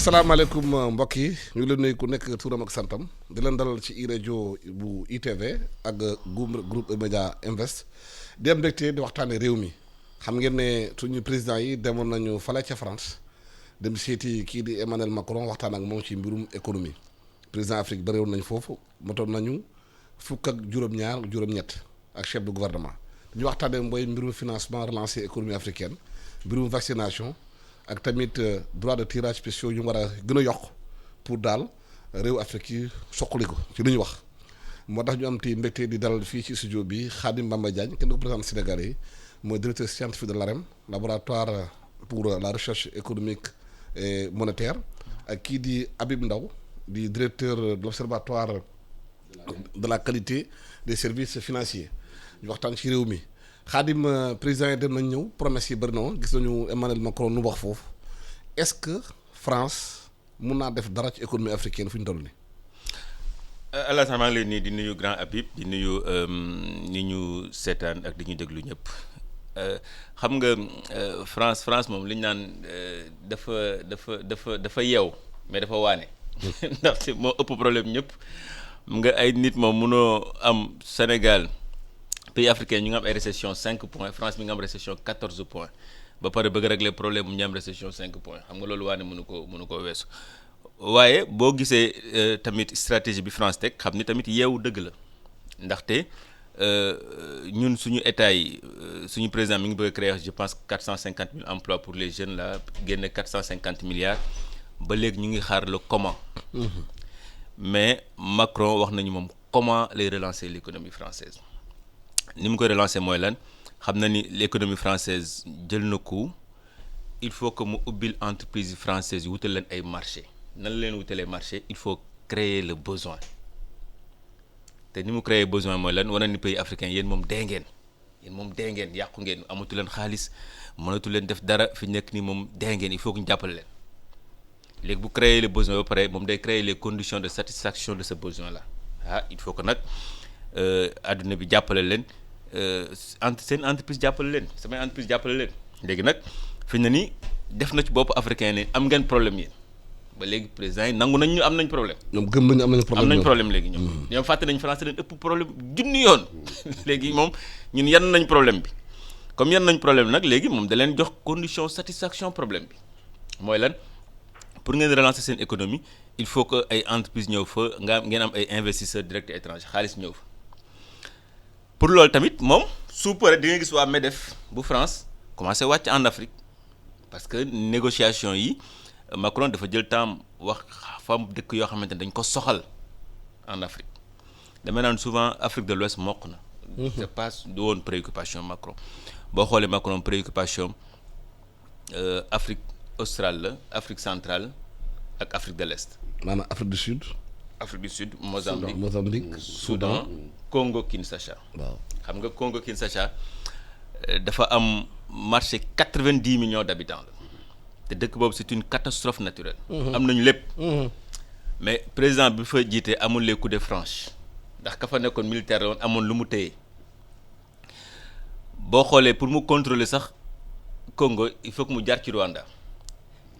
asalaamaaleykum mbokk yi ñu ngi leen nuyu ku nekk turam ak santam di leen dalal ci rajo bu ITV ak groupe Média Invest di am mbégte di waxtaane réew mi xam ngeen ne suñu président yi demoon nañu fale ca France dem seeti kii di Emmanuel Macron waxtaan ak moom ci mbirum économie président Afrique bëriwoon nañu foofu motoon nañu fukk ak juróom-ñett ak chef de gouvernement ñu waxtaanee mooy mbirum financement relancer économie africaine mbirum vaccination ak tamit droit de tirage spéciaux yu war a gën a yokk pour daal réew Afrique yi soqali ko ci lu ñu wax moo tax ñu am ti mbégte di dalal fii ci studio bi Khadim Bamba Diagne kenn du ko président Sénégal yi mooy directeur scientifique de l'AREM laboratoire pour la recherche économique et monétaire ak kii di Habib Ndaw di directeur de l'observatoire de la qualité des services financiers ñu waxtaan ci réew mi Khadim président yi dem nañ ñëw promesse yi bëri na woon gis nañu Emmanuel Macron nu wax foofu est-ce que France mun naa def dara ci économie africaine fu ñu toll nii. Alassane maa ngi leen nii di nuyu grand Habib di nuyu ni ñu seetaan ak di ñu déglu ñëpp xam nga France moom li ñu naan dafa yeew mais dafa waane ndaxte moo ëpp problème ñëpp nga ay nit moom munoo am Sénégal. pays africain ñu ngi am ay récession 5 points France mi nga am récession 14 points ba pare bëgg régler problème mu ñu am récession 5 points xam nga loolu waane mënu ko weesu waaye boo gisee tamit stratégie bi France teg xam ni tamit yeewu dëgg la ndaxte ñun suñu état yi suñu président mi ngi bëgg a créer je pense 450 000 emplois pour les jeunes là génne 450 milliards ba léegi ñu ngi xaar le comment. Mais Macron wax nañu moom comment lay relancer l'économie française ni mu koy relancer mooy lan xam na ni l'économie française jël na coup il faut que mu ubbil entreprise française yi wutal leen ay marché nan la leen wutalee marché il faut créer le besoin te ni mu créer besoin mooy lan wane ni pays africain yéen moom dee ngeen yàqu ngeen amatu leen xaalis mënatu leen def dara fi nekk ni moom dee ngeen il faut que ñu jàppale leen léegi bu créer le besoin ba pare moom day créer les conditions de satisfaction de ce besoin là il faut que nag adduna bi jàppale leen seen entreprise jàppale leen samay entreprise jàppale leen léegi nag fi na ni def na ci bopp africain ne am ngeen problème yéen ba léegi président yi nangu nañ ñu am nañ problème. ñoom gëm nañu am nañ problème léegi ñoom fàtte nañ France leen ëpp problème junni yoon léegi moom ñun yan nañ problème bi comme yan nañ problème nag léegi moom da leen jox condition satisfaction problème bi mooy lan pour ngeen relancer seen économie il faut que ay entreprise ñëw fa ngeen am ay investisseurs directs étrangers xaalis ñëw fa. pour loolu tamit moom su paree di nga gis waa MEDEF bu France commencé wàcc en Afrique parce que négociation yi Macron dafa jël temps wax fam dëkk yoo xamante ne dañ ko soxal en Afrique dama naan souvent Afrique de l'Ouest mokk na. c'est pas du woon préoccupation Macron boo xoolee Macron préoccupation Afrique australe la Afrique centrale ak Afrique de l'Est. maanaam Afrique du Sud. Mozambique Soudan Congo Kinshasa. waaw xam nga Congo Kinshasa dafa am marché 90 millions d'habitants la te dëkk boobu c'est une catastrophe naturelle. am nañu lépp. mais président bi fa jiite amul les coups de franche ndax ka fa nekkoon militaire la woon amoon lu mu téye boo xoolee pour mu contrôler sax Congo il faut que mu jaar ci Rwanda.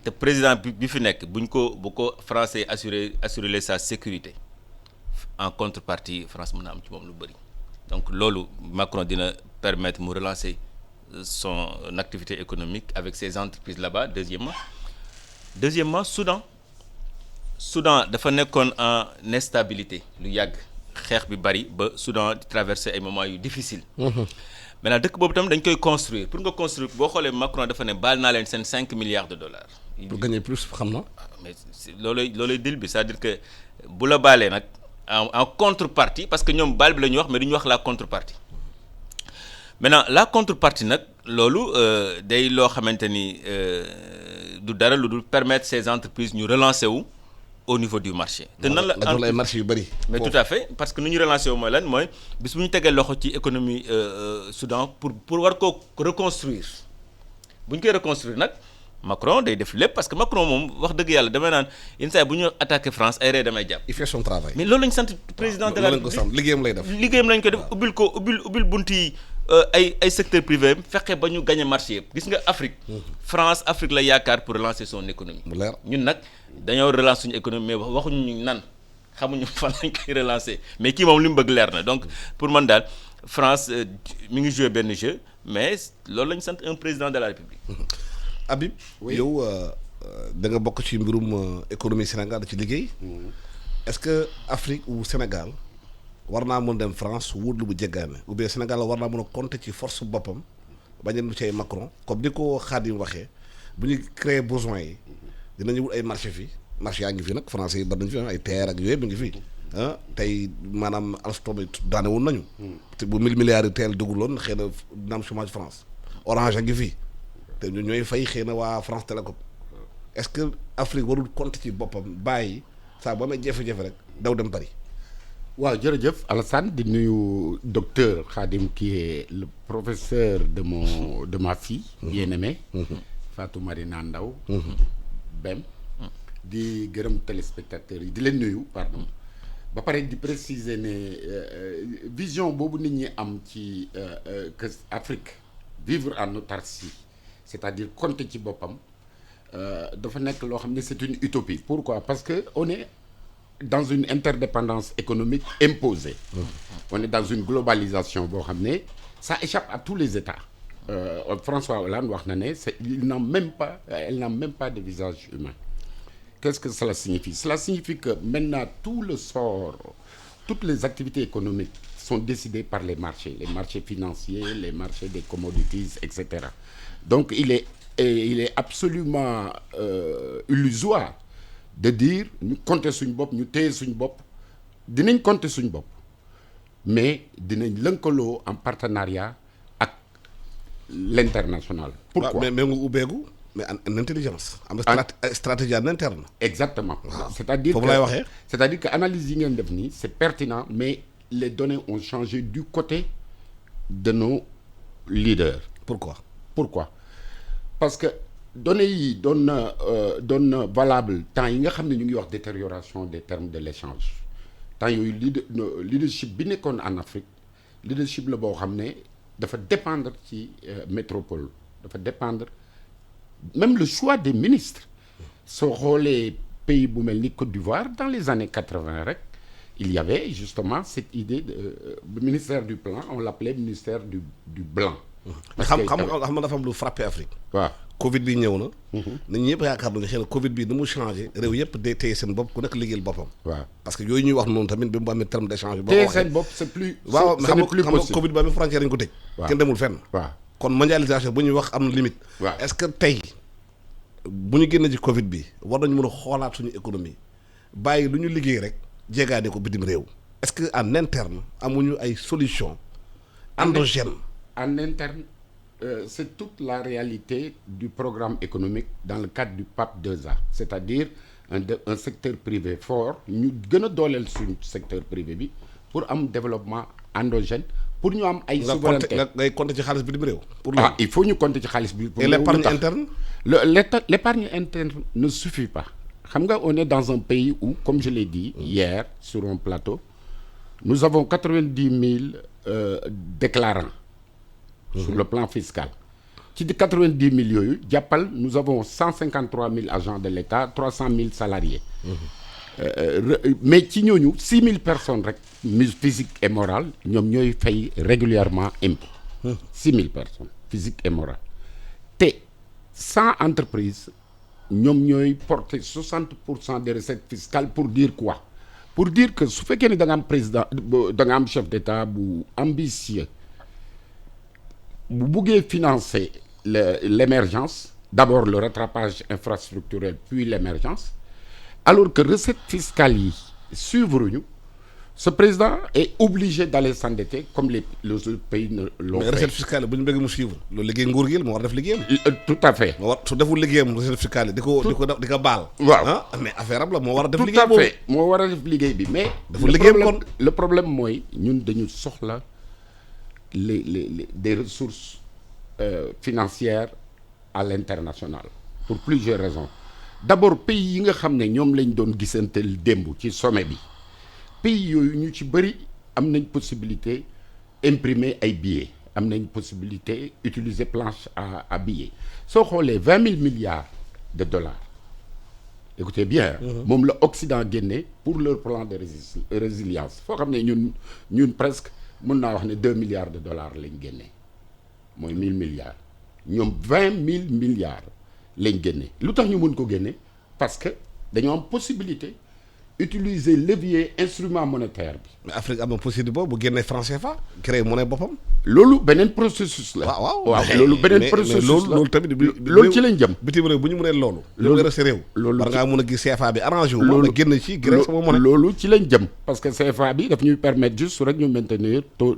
te président bi fi nekk bu ko français assurer sa sécurité en contrepartie France mën na am ci moom lu bëri donc loolu Macron dina permettre mu relancer son activité économique avec ses entreprises là-bas. Deuxièmement Soudan dafa nekkoon en instabilité lu yàgg xeex bi bëri ba Soudan di traverser ay moments yu difficiles. Maintenant dëkk boobu tam dañ koy construire pour nga construire boo xoolee Macron dafa ne baal naa leen seen 5 milliards de dollars. pour gagner plus xam na. mais loolay deal bi c'est-à-dire que bu la baalee nag en contrepartie parce que ñoom baal bi la ñuy wax mais du ñu wax la contrepartie maintenant la contrepartie nag loolu day loo xamante ni du dara lu dul permettre ces entreprises ñu relancer wu au niveau du marché. te nan la ay marché yu bëri. mais tout à fait parce que nu ñu relancer wu mooy lan mooy bis bu ñu tegee loxo ci économie Soudan pour war koo reconstruire bu ñu koy reconstruire nag. Macron day def lépp parce que Macron moom wax dëgg yàlla damay naan yenn saa yi bu ñu attaqué France ay ree damay jàpp. il fait son travail. mais loolu lañu sant président de la République liggéeyam lay def. liggéeyam lañ ko def ubbil bunti ay secteur privé fexe ba ñu gagner marché yëpp gis nga Afrique. Afrique la yaakaar pour relancer son économie. mu leer ñun nag dañoo relancer suñu économie mais waxuñu ñu nan xamuñu fan lañ koy relancer mais kii moom li mu bëgg leer na donc pour man daal France mi ngi jouer benn jeu mais loolu la ñu sant un président de la République. Habib. yow da nga bokk ci mbirum économie Sénégal da ci liggéey. est-ce que Afrique ou Sénégal war naa mën dem France wut lu bu jéggaane ou bien Sénégal war naa mën a compter ci force boppam bañ a nu ci ay Macron comme ni ko Khadim waxee bu ñu créer besoin yi dinañu wut ay marché fii marché yaa ngi fi nag français yi bari nañu fi ay terre ak yooyu mi ngi fi tey maanaam Alstom daane woon nañu. te bu 1000 milliards yi teel dugguloon xëy na dina am chômage France Orange a ngi fi te ñooy fay xëy na waa France Télécom est-ce que Afrique warul compter ci boppam bàyyi saa boo amee jafe-jafe rek daw dem Paris. waaw jërëjëf Alassane di nuyu docteur Khadim qui est le professeur de ma fille bien-aimée Fatou Marina Ndaw Bem di gërëm téléspectateurs yi di leen nuyu pardon ba pare di préciser ne vision boobu nit ñi am ci que Afrique vivre en autarcie c'est-à-dire compter ci boppam dafa nekk loo xam ne c'est une utopie. Pourquoi? Parce que on est dans une interdépendance économique imposée. On est dans une globalisation boo xam ne ça échappe à tous les États. François Hollande wax na ne elle n'a même pas de visage humain. Qu'est-ce que cela signifie? Cela signifie que maintenant tout le sort, toutes les activités économiques sont décidées par les marchés financiers, les marchés des commodities, etc. Donc il est absolument illusoire de dire ñu compter suñu bopp ñu téye suñu bopp dinañ compter suñu bopp mais dinañ lëkkaloo en partenariat ak l'international. Pourquoi? mais nga ubbeeku mais en intelligence. am na stratégie en interne. Exactement. C'est-à-dire foofu lay waxee. c'est-à-dire que analyse yi ngeen def nii c'est pertinent mais les données ont changé du côté de nos leaders. Pourquoi? Parce que données yi doon na valable temps yi nga xam ne ñu ngi wax détérioration des termes de l'échange temps yooyu leadership bi nekkoon en Afrique leadership la boo xam ne dafa dépendre ci métropole dafa dépendre même le choix des ministres soo xoolee pays bu mel ni Côte d'Ivoire dans les années 80 rek il y avait justement cette idée de ministère du plan on l'appelait ministère du blanc. xam nga dafa am lu frappé Afrique. waaw Covid bi ñëw na. nit ñi yëpp yaakaar nañu xëy na Covid bi ni mu changé réew yëpp day téye seen bopp ku nekk liggéeyal boppam. waaw parce que yooyu ñuy wax noonu tamit bi mu amee terme d'échange. boo téye seen bopp c'est plus. waaw ce n'est plus xam nga possible. Covid bi amee frontière dañu ko tëj. waaw kenn demul fenn. waaw kon mondialisation bu ñuy wax am na limite. waaw est-ce que tey bu ñu génnee ci Covid bi war nañu mën a xoolaat suñu économie bàyyi lu ñu liggéey rek jéegaane ko bitim réew. est-ce que en interne amuñu ay solutions endogènes. En interne, c'est toute la réalité du programme économique dans le cadre du PAP 2A, c'est-à-dire un secteur privé fort ñu gën a dooleel suñu secteur privé bi pour am développement endogène pour ñu am ay souveraineté ngay compter ci xaalis bitim réew. pour il faut ñu compter ci xaalis bi. et l'épargne interne. L'épargne interne ne suffit pas. Xam nga on est dans un pays où, comme je l'ai dit hier sur un plateau, nous avons 90 000 déclarants sur le plan fiscal. Ci di 90 000 yooyu jàppal nous avons 153 000 agents de l'État 300 000 salariés. Mais ci ñooñu 6 000 personnes rek physique et morale ñoom ñooy fay régulièrement impôt. 6 000 personnes physique et morale te 100 entreprises ñoom ñooy porter 60% des recettes fiscales pour dire quoi? Pour dire que su fekkee ne da nga am président da nga am chef d'État bu ambitieux bu buggee financer l'émergence d'abord le rattrapage infrastructurel puis l'émergence alors que recettes fiscales yi suivre ñu ce président est obligé d'aller s'endetter comme les autres pays ne l'ont fait. mais recette fiscale bu ñu bëgg mu suivre loolu liggéey nguur gi la moo war def liggéeyam. Tout à fait. moo war su deful liggéeyam recette fiscale yi di ko baal. waaw mais affaire am la moo war a def. tout liggéey à boobu fait moo war a def liggéey bi mais. dafa liggéeyam kon le problème mooy ñun dañu soxla les des ressources financières à l'international pour plusieurs raisons d'abord pays yi nga xam ne ñoom lañ doon gisanteel démb ci sommet bi. pays yooyu ñu ci bëri am nañ possibilité imprimer ay billets am nañ possibilité utiliser planche à billets soo xoolee 20 000 milliards de dollars écoutez bien. moom la Occident génne pour leur plan de résilience foo xam ne ñun presque mën naa wax ne 2 milliards de dollars lañ génne mooy 1000 milliards ñoom 20 000 milliards lañ génne lu tax ñu mën ko génne parce que dañoo am possibilité utiliser levier instrument monétaire bi. mais Afrique am na possibilité boobu bu génnee franc CFA créer monnaie boppam. loolu beneen processus la. waaw loolu beneen processus la loolu tamit. loolu ci lañ jëm. bitim réew bu ñu mënee loolu. loolu resté réew. loolu war ngaa mën a gis CFA bi arrangé wu. loolu nga génn ci gré sama monnaie. loolu ci lañ jëm. parce que CFA bi daf ñuy permettre juste rek ñu maintenir taux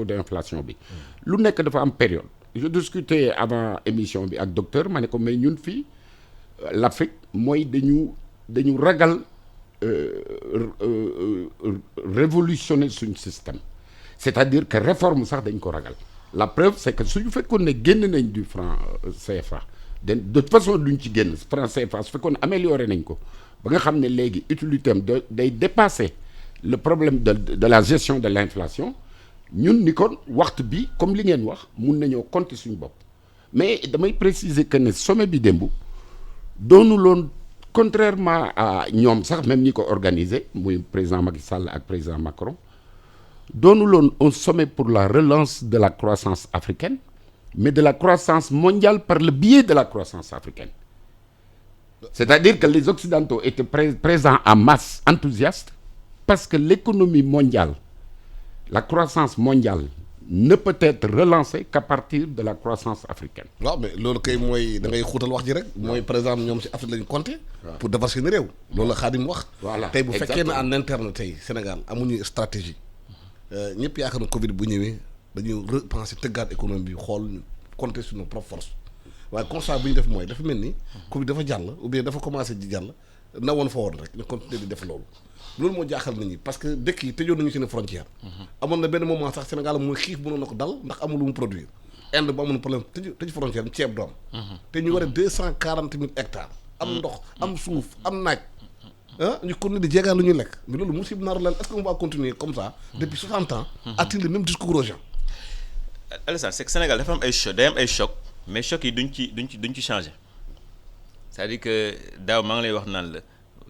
d'inflation bi. lu nekk dafa am période. je discutais avant émission bi ak docteur ma ne ko mais ñun fii l'Afrique mooy dañu ragal. Révolutionner suñu système c'est-à-dire que réforme sax dañ ko ragal la preuve c'est que suñu fekkoon ne génn nañ du franc CFA de toute façon duñ ci génn franc CFA su fekkoon amélioré nañ ko ba nga xam ne léegi utilité am day dépasser le problème de la gestion de l'inflation ñun ni kon waxtu bi comme li ngeen wax mun nañoo compter suñu bopp mais damay préciser que ne sommet bi démb doonu loon contrairement à ñoom sax même ñi ko organisé muy président Macky Sall ak président Macron doonuloon un sommet pour la relance de la croissance africaine mais de la croissance mondiale par le biais de la croissance africaine c'est-à-dire que les Occidentaux étaient présents en masse enthousiastes parce que l'économie mondiale la croissance mondiale ne peut être relancée qu'à partir de la croissance africaine. waaw mais loolu kay mooy da ngay xuutal wax ji rek. mooy par exemple ñoom ci Afrique lañu compter. pour defar seen réew. loolu la Khadim wax. voilà tey bu fekkee ne en interne tey Sénégal amuñu stratégie ñëpp yaakaar na Covid bu ñëwee dañuy repenser tëggaat économie bi xool ñu compter sur nos propres forces waaye constat bu ñu def mooy dafa mel ni. Covid dafa jàll ou bien dafa commencé di jàll na woon fa woon rek ñu continuer di def loolu. loolu moo jaaxal nit ñi parce que dëkk yi tëjoon nañu seen frontière amoon na benn moment sax Sénégal mooy xiif mënoon na ko dal ndax amul lu mu produire Inde bu amoon problème tëj frontière ceeb doom te ñu war a 240 000 hectares am ndox am suuf am naaj ñu continuer di jeegaan lu ñuy lekk mais loolu musiba naaru leen est-ce qu'on va continuer comme ça depuis 60 ans a-t-il le même discours aux gens. Alassane c'est que Sénégal dafa am ay choc day am ay choc mais choc yi duñ ci changer c'est-à-dire que daaw maa ngi lay wax naan la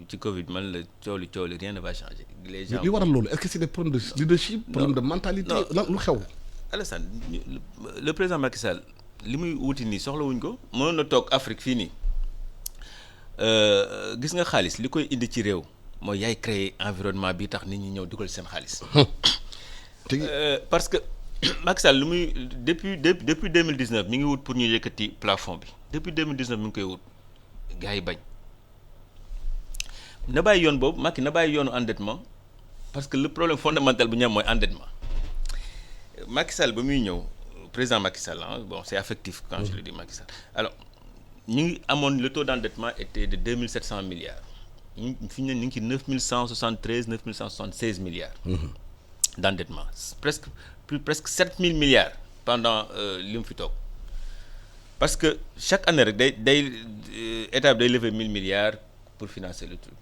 ci Covid man la coow li rien ne va changer. les gens li waral loolu est-ce que c'est des problèmes de leadership. problème de mentalité lan lu xew. Alassane le président Macky Sall li muy wuti nii soxlawuñ ko mënoon na toog Afrique fii nii gis nga xaalis li koy indi ci réew mooy yaay créer environnement bi tax nit ñi ñëw dugal seen xaalis. parce que Macky Sall li muy depuis 2019 mi ngi wut pour ñu yëkkati plafond bi depuis 2019 mi ngi koy wut gars yi bañ. na bàyyi yoon boobu Macky na bàyyi yoonu endettement parce que le problème fondamental bu ñu am mooy endettement Macky Sall ba muy ñëw président Macky Sall bon c'est affectif quand je le dis Macky Sall alors ñu ngi amoon le taux d'endettement était de 2700 milliards ñu fi ñu ngi ci 9176 milliards d'endettement presque 7000 milliards pendant li mu fi toog parce que chaque année rek day état bi day lever 1000 milliards pour financer le truc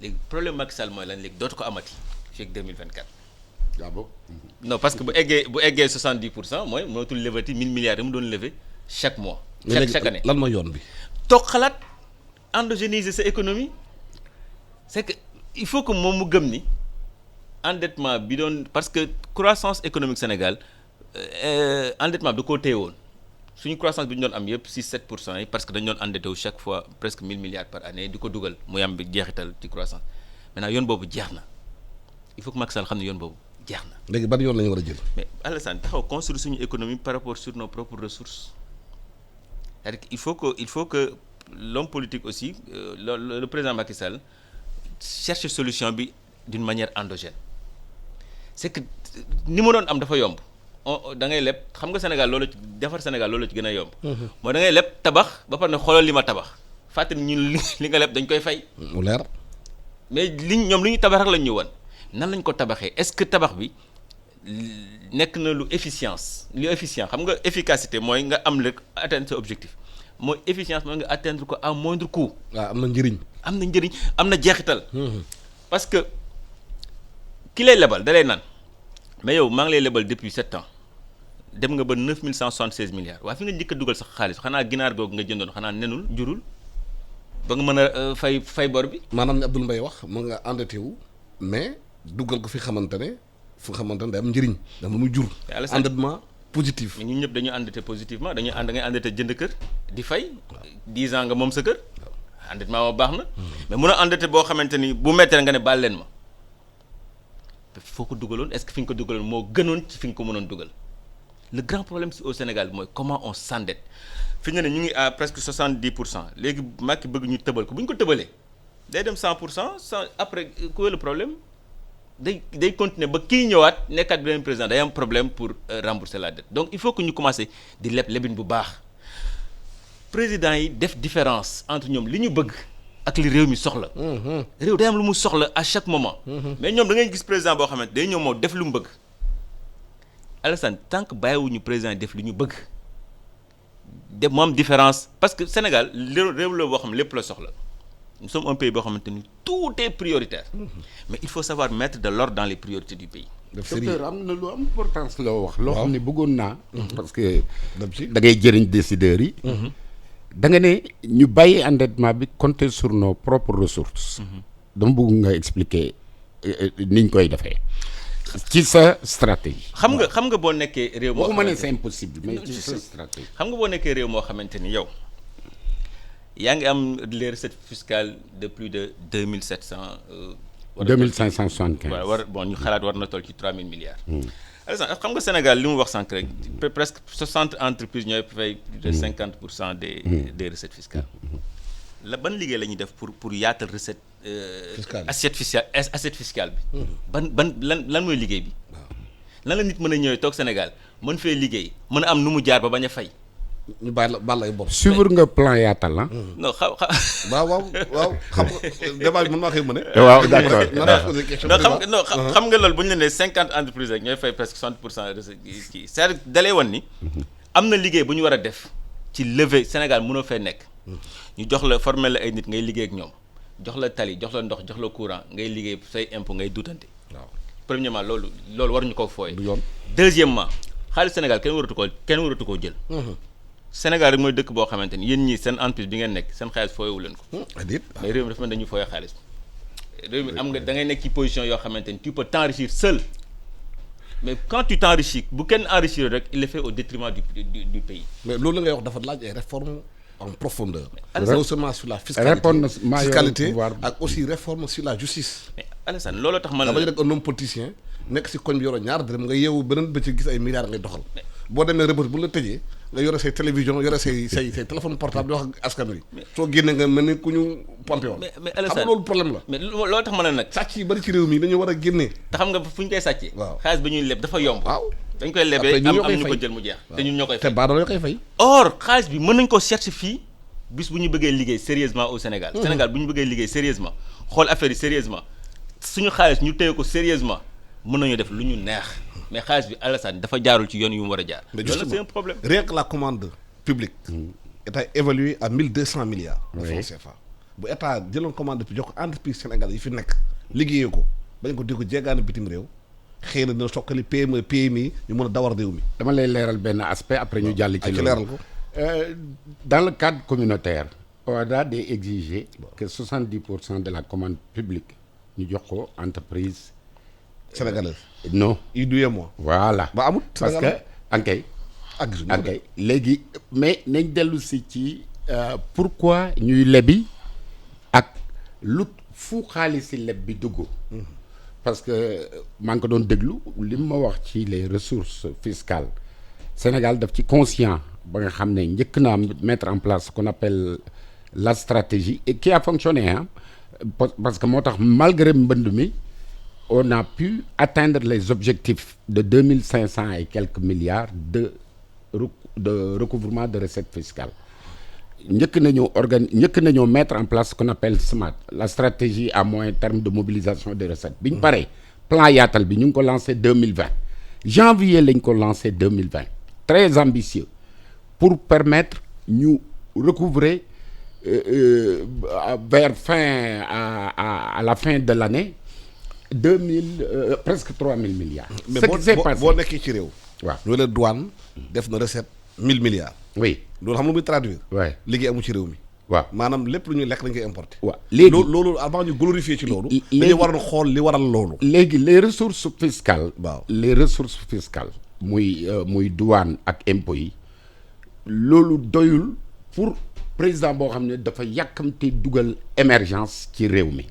léegi problème Macky Sall mooy lan léegi dootu ko amati fii ak 2024. ah bon. non parce que bu eggee 70% mooy mënatul lever 1000 milliards yi mu doon lever chaque mois. chaque année lan mooy yoon bi. toog xalaat endogénéiser sa économie c'est que il faut que moom mu gëm ni endettement bi doon parce que croissance économique Sénégal endettement bi da koo téye woon suñu croissance bi ñu doon am yëpp 6-7% yi parce que dañu doon endetté wu chaque fois presque 1000 milliards par année di ko dugal muy am bi jeexital ci croissance maintenant yoon boobu jeex na il faut que Macky Sall xam ne yoon boobu jeex na. léegi ban yoon la ñu war a jël. mais Alassane taxaw construire suñu économie par rapport sur nos propres ressources c'est-à-dire qu'il faut que l'homme politique aussi le président Macky Sall cherche solution bi d'une manière endogène c'est que ni ma doon am dafa yomb. da ngay leb xam nga Sénégal loolu ci defar Sénégal loolu ci gën a yomb. mooy da ngay leb tabax ba pare ne xoolal li ma tabax fàttali ñun li nga leb dañ koy fay. mu leer. mais ñoom li ñu tabax rek lañ ñu wan nan lañ ko tabaxee est-ce que tabax bi nekk na lu efficient xam nga efficacité mooy nga am rek atteindre sa objectif mooy efficience mooy nga atteindre ko à moindre coût. waaw am na njëriñ. am na jeexital. parce que ki lay lebal da lay naan mais yow maa ngi lay lebal depuis 7 ans. dem nga ba 9176 milliards waaye fi nga njëkk a dugal sax xaalis xanaa ginaar googu nga jëndoon xanaa nenul jurul ba nga mën a fay bor bi. maanaam ni Abdoul Mbaye wax mën nga endetté wu mais dugal ko fi xamante ne fu nga xamante ne day am njëriñ da mu jur. endettement positif. ñun ñëpp dañu endetté positivement dañuy ngay endetté jënd kër di fay 10 ans nga moom sa kër endettement moo baax na. mais mun a endetté boo xamante ni bu méttee nga ne baal leen ma foo ko dugaloon est-ce que fi nga ko dugaloon moo gënoon ci fi nga ko mënoon dugal le grand problème au Sénégal mooy comment on s'endette fi nga ne ñu ngi à presque 70%. léegi Macky bëgg ñu tëbal ko bu ñu ko tëbalee day dem 100% sans après quoi le problème day continuer ba kii ñëwaat nekkaat beneen président day am problème pour rembourser la dette donc il faut que ñu commencer di lebin bu baax président yi def différence entre ñoom li ñu bëgg ak li réew mi soxla. réew day am lu mu soxla à chaque moment. mais ñoom da ngay gis président boo xamante day ñëw moo def lu mu bëgg Alassane tant que bàyyiwuñu président yi def lu ñu bëgg def mu am différence parce que Sénégal réew la boo xam lépp la soxla. Nous sommes un pays boo xamante ni tout est prioritaire mais il faut savoir mettre de l'ordre dans les priorités du pays. docteur am na lu am importance loo wax. loo xam ne bëggoon naa. parce que da ngay jëriñ décideurs yi. da nga ne ñu bàyyi endettement bi compter sur nos propres ressources. dama bëgg nga expliquer niñ koy defee. ci sa stratégie. xam nga boo nekkee réew moo waxuma ne c'est impossible mais ci sa stratégie. xam nga boo nekkee réew moo xamante ni yow. yaa ngi am les recettes fiscales de plus de 2700. 2575. voilà bon ñu xalaat war na toll ci 3000 milliards. alors xam nga Sénégal li mu wax sànq rek presque 60 entreprises ñooy fay plus de 50% des recettes fiscales. la ban liggéey la ñuy def pour yaatal recette. assiette fiscale bi. ban lan mooy liggéey bi. lan la nit mën a ñëwee toog Sénégal mën fee liggéey mën a am nu mu jaar ba bañ a fay. ñu bàyyi la ay bopp. suivre nga plan yaatal ah. non waaw xam nga débat bi mën naa koy mën a. waaw d'accord xam nga loolu bu ñu la nee 50 entreprises rek ñooy fay presque 60% de kii c'est-à-dire dalee woon ni. am na liggéey bu ñu war a def ci lever Sénégal mënoo fee nekk. ñu jox la former la ay nit ngay liggéey ak ñoom jox la tali jox la ndox jox la courant ngay liggéey say impôt ngay duutante. waaw premièrement loolu waruñu ko fooye. du yoon deuxièmement xaalis Sénégal kenn waratu koo jël. Sénégal rek mooy dëkk boo xamante ni yéen ñii seen entreprise bi ngeen nekk seen xaalis fooyewu leen ko. mais réew mi dafa mel dañuy fooyee xaalis réew mi am nga da ngay nekk ci position yoo xamante ni tu peux t'enrichir seul mais quand tu t'enrichis bu kenn enrichir rek il est fait au détriment du pays. mais loolu la ngay wax dafa laaj ay réformes en profondeur. non seulement sur la fiscalité ak aussi réforme sur la justice. mais Alassane looloo tax man la dama rek un homme politicien nekk si koñ bi yoro ñaar dërëm nga yeewu beneen bëccëg gis ay milliards ngay doxal. boo demee rëbët bu la tëjee nga yore say télévision yore say téléphone portable di wax ak askan wi. soo génnee nga mel ni ku ñu pompé woon. mais Alassane xam nga loolu problème la. mais loolu tax ma ne nag. sàcc yi bari ci réew mi dañu war a génnee. te xam nga fu ñu koy sàccee. waaw xaalis ba ñuy leb dafa yomb. waaw dañ koy lebee am ñu ko jël mu jeex. te ñun ñoo koy fay te baadoo ñoo koy fay. or xaalis bi mën nañ ko chercher fii bis bu ñu bëggee liggéey sérieusement au Sénégal. Sénégal bu ñu bëggee liggéey sérieusement xool affaire yi sérieusement suñu xaalis ñu téye ko sérieusement mën nañu def lu ñu neex mais xaalis bi Alassane dafa jaarul ci yoon yu mu war a jaar. mais loolu c'est un problème. rien que la commande publique. état évalué à 1200 milliards. de francs CFA. bu état jëloon commande bi jox ko entreprise Sénégal yi fi nekk liggéeyee ko bañ ko di ko jéegaane bitim réew xëy na dina sokkali PME PMI ñu mën a dawar réew mi. dama lay leeral benn aspect après ñu jàll ci leeral ko. dans le cadre communautaire OHADA day exiger que 70% de la commande publique ñu jox ko entreprise sénégalaise. non UEMOA. voilà ba amut parce que ankay léegi mais nañ dellu si ci pourquoi ñuy lebi ak lu fu xaalisi leb bi dugg. parce que maa ngi ko doon déglu li ma wax ci les ressources fiscales Sénégal daf ci conscient ba nga xam ne njëkk naa mettre en place ce qu'on appelle la stratégie et qui a fonctionné hein parce que moo tax malgré mbënd mi on a pu atteindre les objectifs de 2500 et quelques milliards de recouvrement de recettes fiscales njëkk nañoo mettre en place ce qu'on appelle SMART la stratégie à moyen terme de mobilisation des recettes bi ñu paree plan yaatal bi ñu ngi ko lancé 2020 janvier lañ ko lancé 2020 très ambitieux pour permettre ñu recouvrer vers fin à la fin de l'année presque 3000 milliards. mais ce qui s'est passé boo nekkee ci réew waaw ñu la douane def na recette 1000 milliards. oui loolu xam lu muy traduire. waay liggéey amu ci réew mi. waaw maanaam lépp lu ñuy lekk dañ koy importer. waaw léegi loolu avant ñu glorifier ci loolu. léegi dañu waroon xool li waral loolu. léegi les ressources fiscales. waaw les ressources fiscales. muy douane ak impôts yi loolu doyul pour président boo xam ne dafa yàkkamte dugal émergence ci réew mi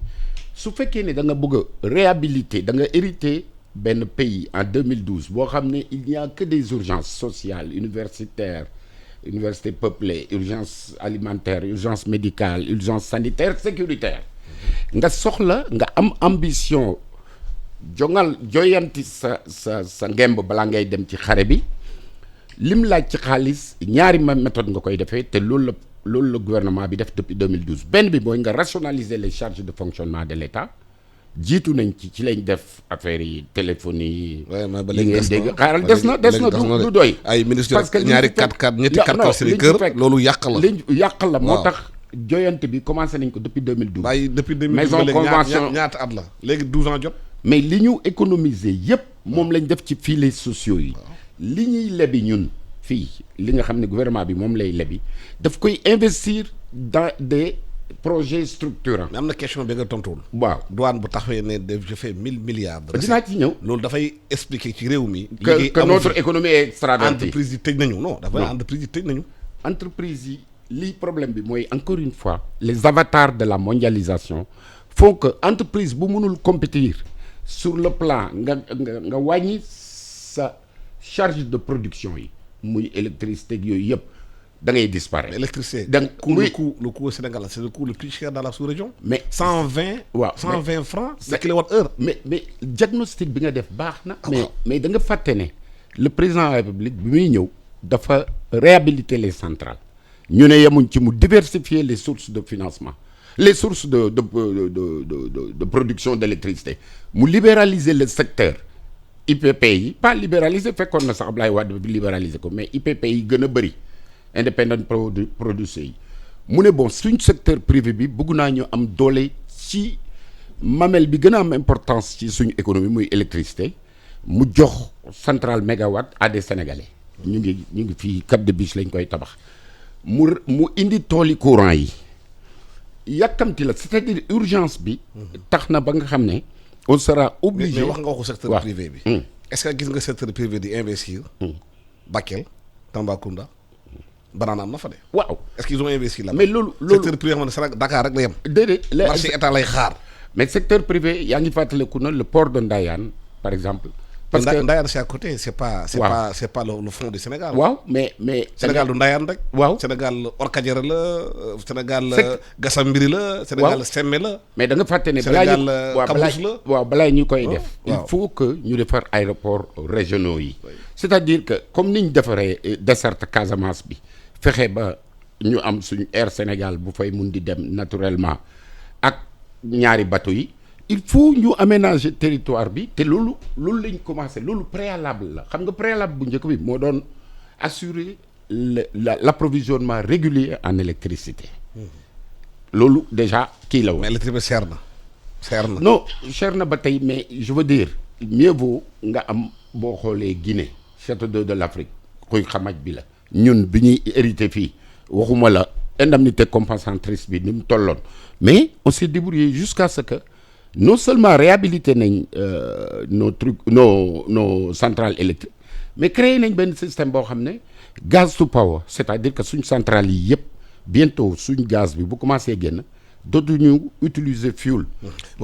su fekkee ne da nga bëgg a réhabiliter da nga hériter benn pays en 2012 boo xam ne il n'y a que des urgences sociales universitaires université peuplée urgence alimentaire urgence médicale urgence sanitaire sécuritaire nga soxla nga am ambition joyanti sa ngemb balaa ngay dem ci xare bi lim laaj ci xaalis ñaari méthode nga koy defee te loolu la gouvernement bi def depuis 2012 benn bi mooy nga rationaliser les charges de fonctionnement de l'État jiitu nañ ci lañ def affaire yi téléphonie yi. li ngeen dégg xaaral des na du doy. ay ministre parce que ñaari 4x4 ñetti 4x4 seen kër loolu yàq la. liñ yàq la moo tax joyante bi commencé nañ ko depuis 2012. waaye depuis 2012 maison convention ñaata at la léegi 12 ans jot. mais li ñu économiser yépp moom lañ def ci filets sociaux yi. li ñuy lebi ñun fii li nga xam ne gouvernement bi moom lay lebi daf koy investir dans des projets structurants. mais am na question bi nga tontuwul. waaw douane bu taxawee ne je fais 1000 milliards. dinaa ci ñëw. loolu dafay expliquer ci réew mi. que notre économie est extravertie. entreprise yi tëj nañu non dafa entreprise yi tëj nañu. entreprise yi lii problème bi mooy encore une fois les avatars de la mondialisation font que entreprise bu mënul compétir sur le plan nga wàññi sa charge de production yi muy électricité yooyu yëpp da ngay disparaître. L'électricité donc le coût au Sénégal c'est le coût le plus cher dans la sous-région. mais 120 francs de kilowattheure. mais diagnostic bi nga def baax na. mais da nga fàtte ne le président de la République bi muy ñëw dafa réhabiliter les centrales ñu ne yemuñ ci mu diversifier les sources de financement les sources de production d'électricité mu libéraliser le secteur IPP yi pas libéraliser fekkoon na sax Ablaye Wade bi libéraliser ko mais IPP yi gën a bëri independent producers yi mu ne bon suñ secteur privé bi bëgg naa ñu am doole ci mamelle bi gën a am importance ci suñu économie muy électricité mu jox centrale mégawatt à des Sénégalais ñu ngi fii Cap de Biche lañ koy tabax mu indi tooli courant yi yàkkamti la c'est-à-dire urgence bi tax na ba nga xam ne on sera obligé. mais wax nga waxu secteur privé bi. est-ce que gis nga secteur privé di investir. Bakel Tambacounda Banana am na fa de. waaw est-ce qu'ils ont investi là. mais loolu secteur privé xam ne Sénégal Dakar rek la yem. déedéet marché état lay xaar. mais secteur privé yaa ngi fàttaliku na le port de Ndayane par exemple. parce que Ndayane c'est à côté c'est pas le fond du Sénégal. waaw mais Sénégal du Ndayane rek. waaw Sénégal Orkadiéré la Sénégal Gassambiri la. Sénégal Semme la. mais da nga fàtte ne balaa ñu koy def. il faut que ñu defar aéroport régionaux yi. c'est-à-dire que comme ni ñu defaree desserte Casamance bi fexe ba ñu am suñu Air Sénégal bu fay mun di dem naturellement ak ñaari bateau yi. il faut ñu aménager territoire bi te loolu lañ commencé loolu préalable la xam nga préalable bu njëkk bi moo doon assurer l'approvisionnement régulier en électricité loolu déjà kii la woon. mais électricité cher na. non cher na ba tey mais je veux dire mieux vaut nga am boo xoolee Guinée château d'eau de l'Afrique xuy xamaj bi la ñun bi ñuy hérité fii waxuma la indemnité compensatrice bi ni mu tolloon mais on s'est débrouillé jusqu'à ce que non seulement réhabiliter nañ nos centrales électriques mais créer nañ benn système boo xam ne gaz to power c'est-à-dire que suñ centrales yi yëpp bientôt suñ gaz bi bu commencé génn dootuñu utiliser fuel.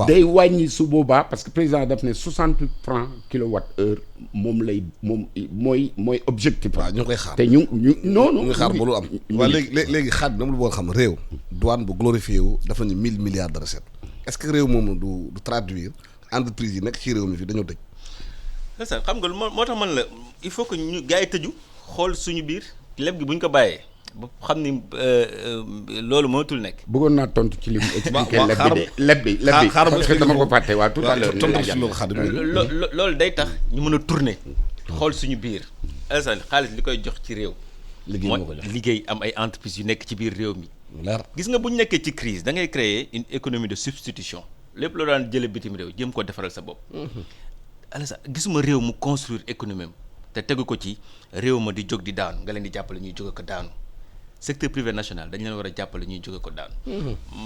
day wàññi su boobaa parce que président daf ne 60 francs kilowatt-heure mooy objectif. waaw ñu ngi koy xaar te ñu noonu. ñu ngi xaar ba lu am. waaw léegi xaar dama la bëgg a xam réew. douane bu glorifié wu dafa ne 1000 milliards de recettes. est-ce que réew moomu du traduire entreprise yi nekk ci réew mi fi dañoo tëj. c'est ça xam nga moo tax man la il faut que ñu gars yi tëju xool suñu biir leb gi bu ñu ko bàyyee ba xam ni loolu mënatul nekk. bëggoon naa tontu ci li mu expliqué. leb bi parce que dama ko fàtte waa tout à l'heure loolu day tax ñu mën a tourner xool suñu biir xaalis li koy jox ci réew. liggéey am ay entreprises yu nekk ci biir réew mi. gis nga bu ñu nekkee ci crise da ngay créer une économie de substitution lépp loo daan jële bitim réew jëm ko defaral sa bopp. Alassane gisuma réew mu construire économie am te tegu ko ci réew ma di jóg di daanu nga leen di jàppale ñuy jóge ko daanu secteur privé national dañ leen war a jàppale ñuy jóge ko daanu.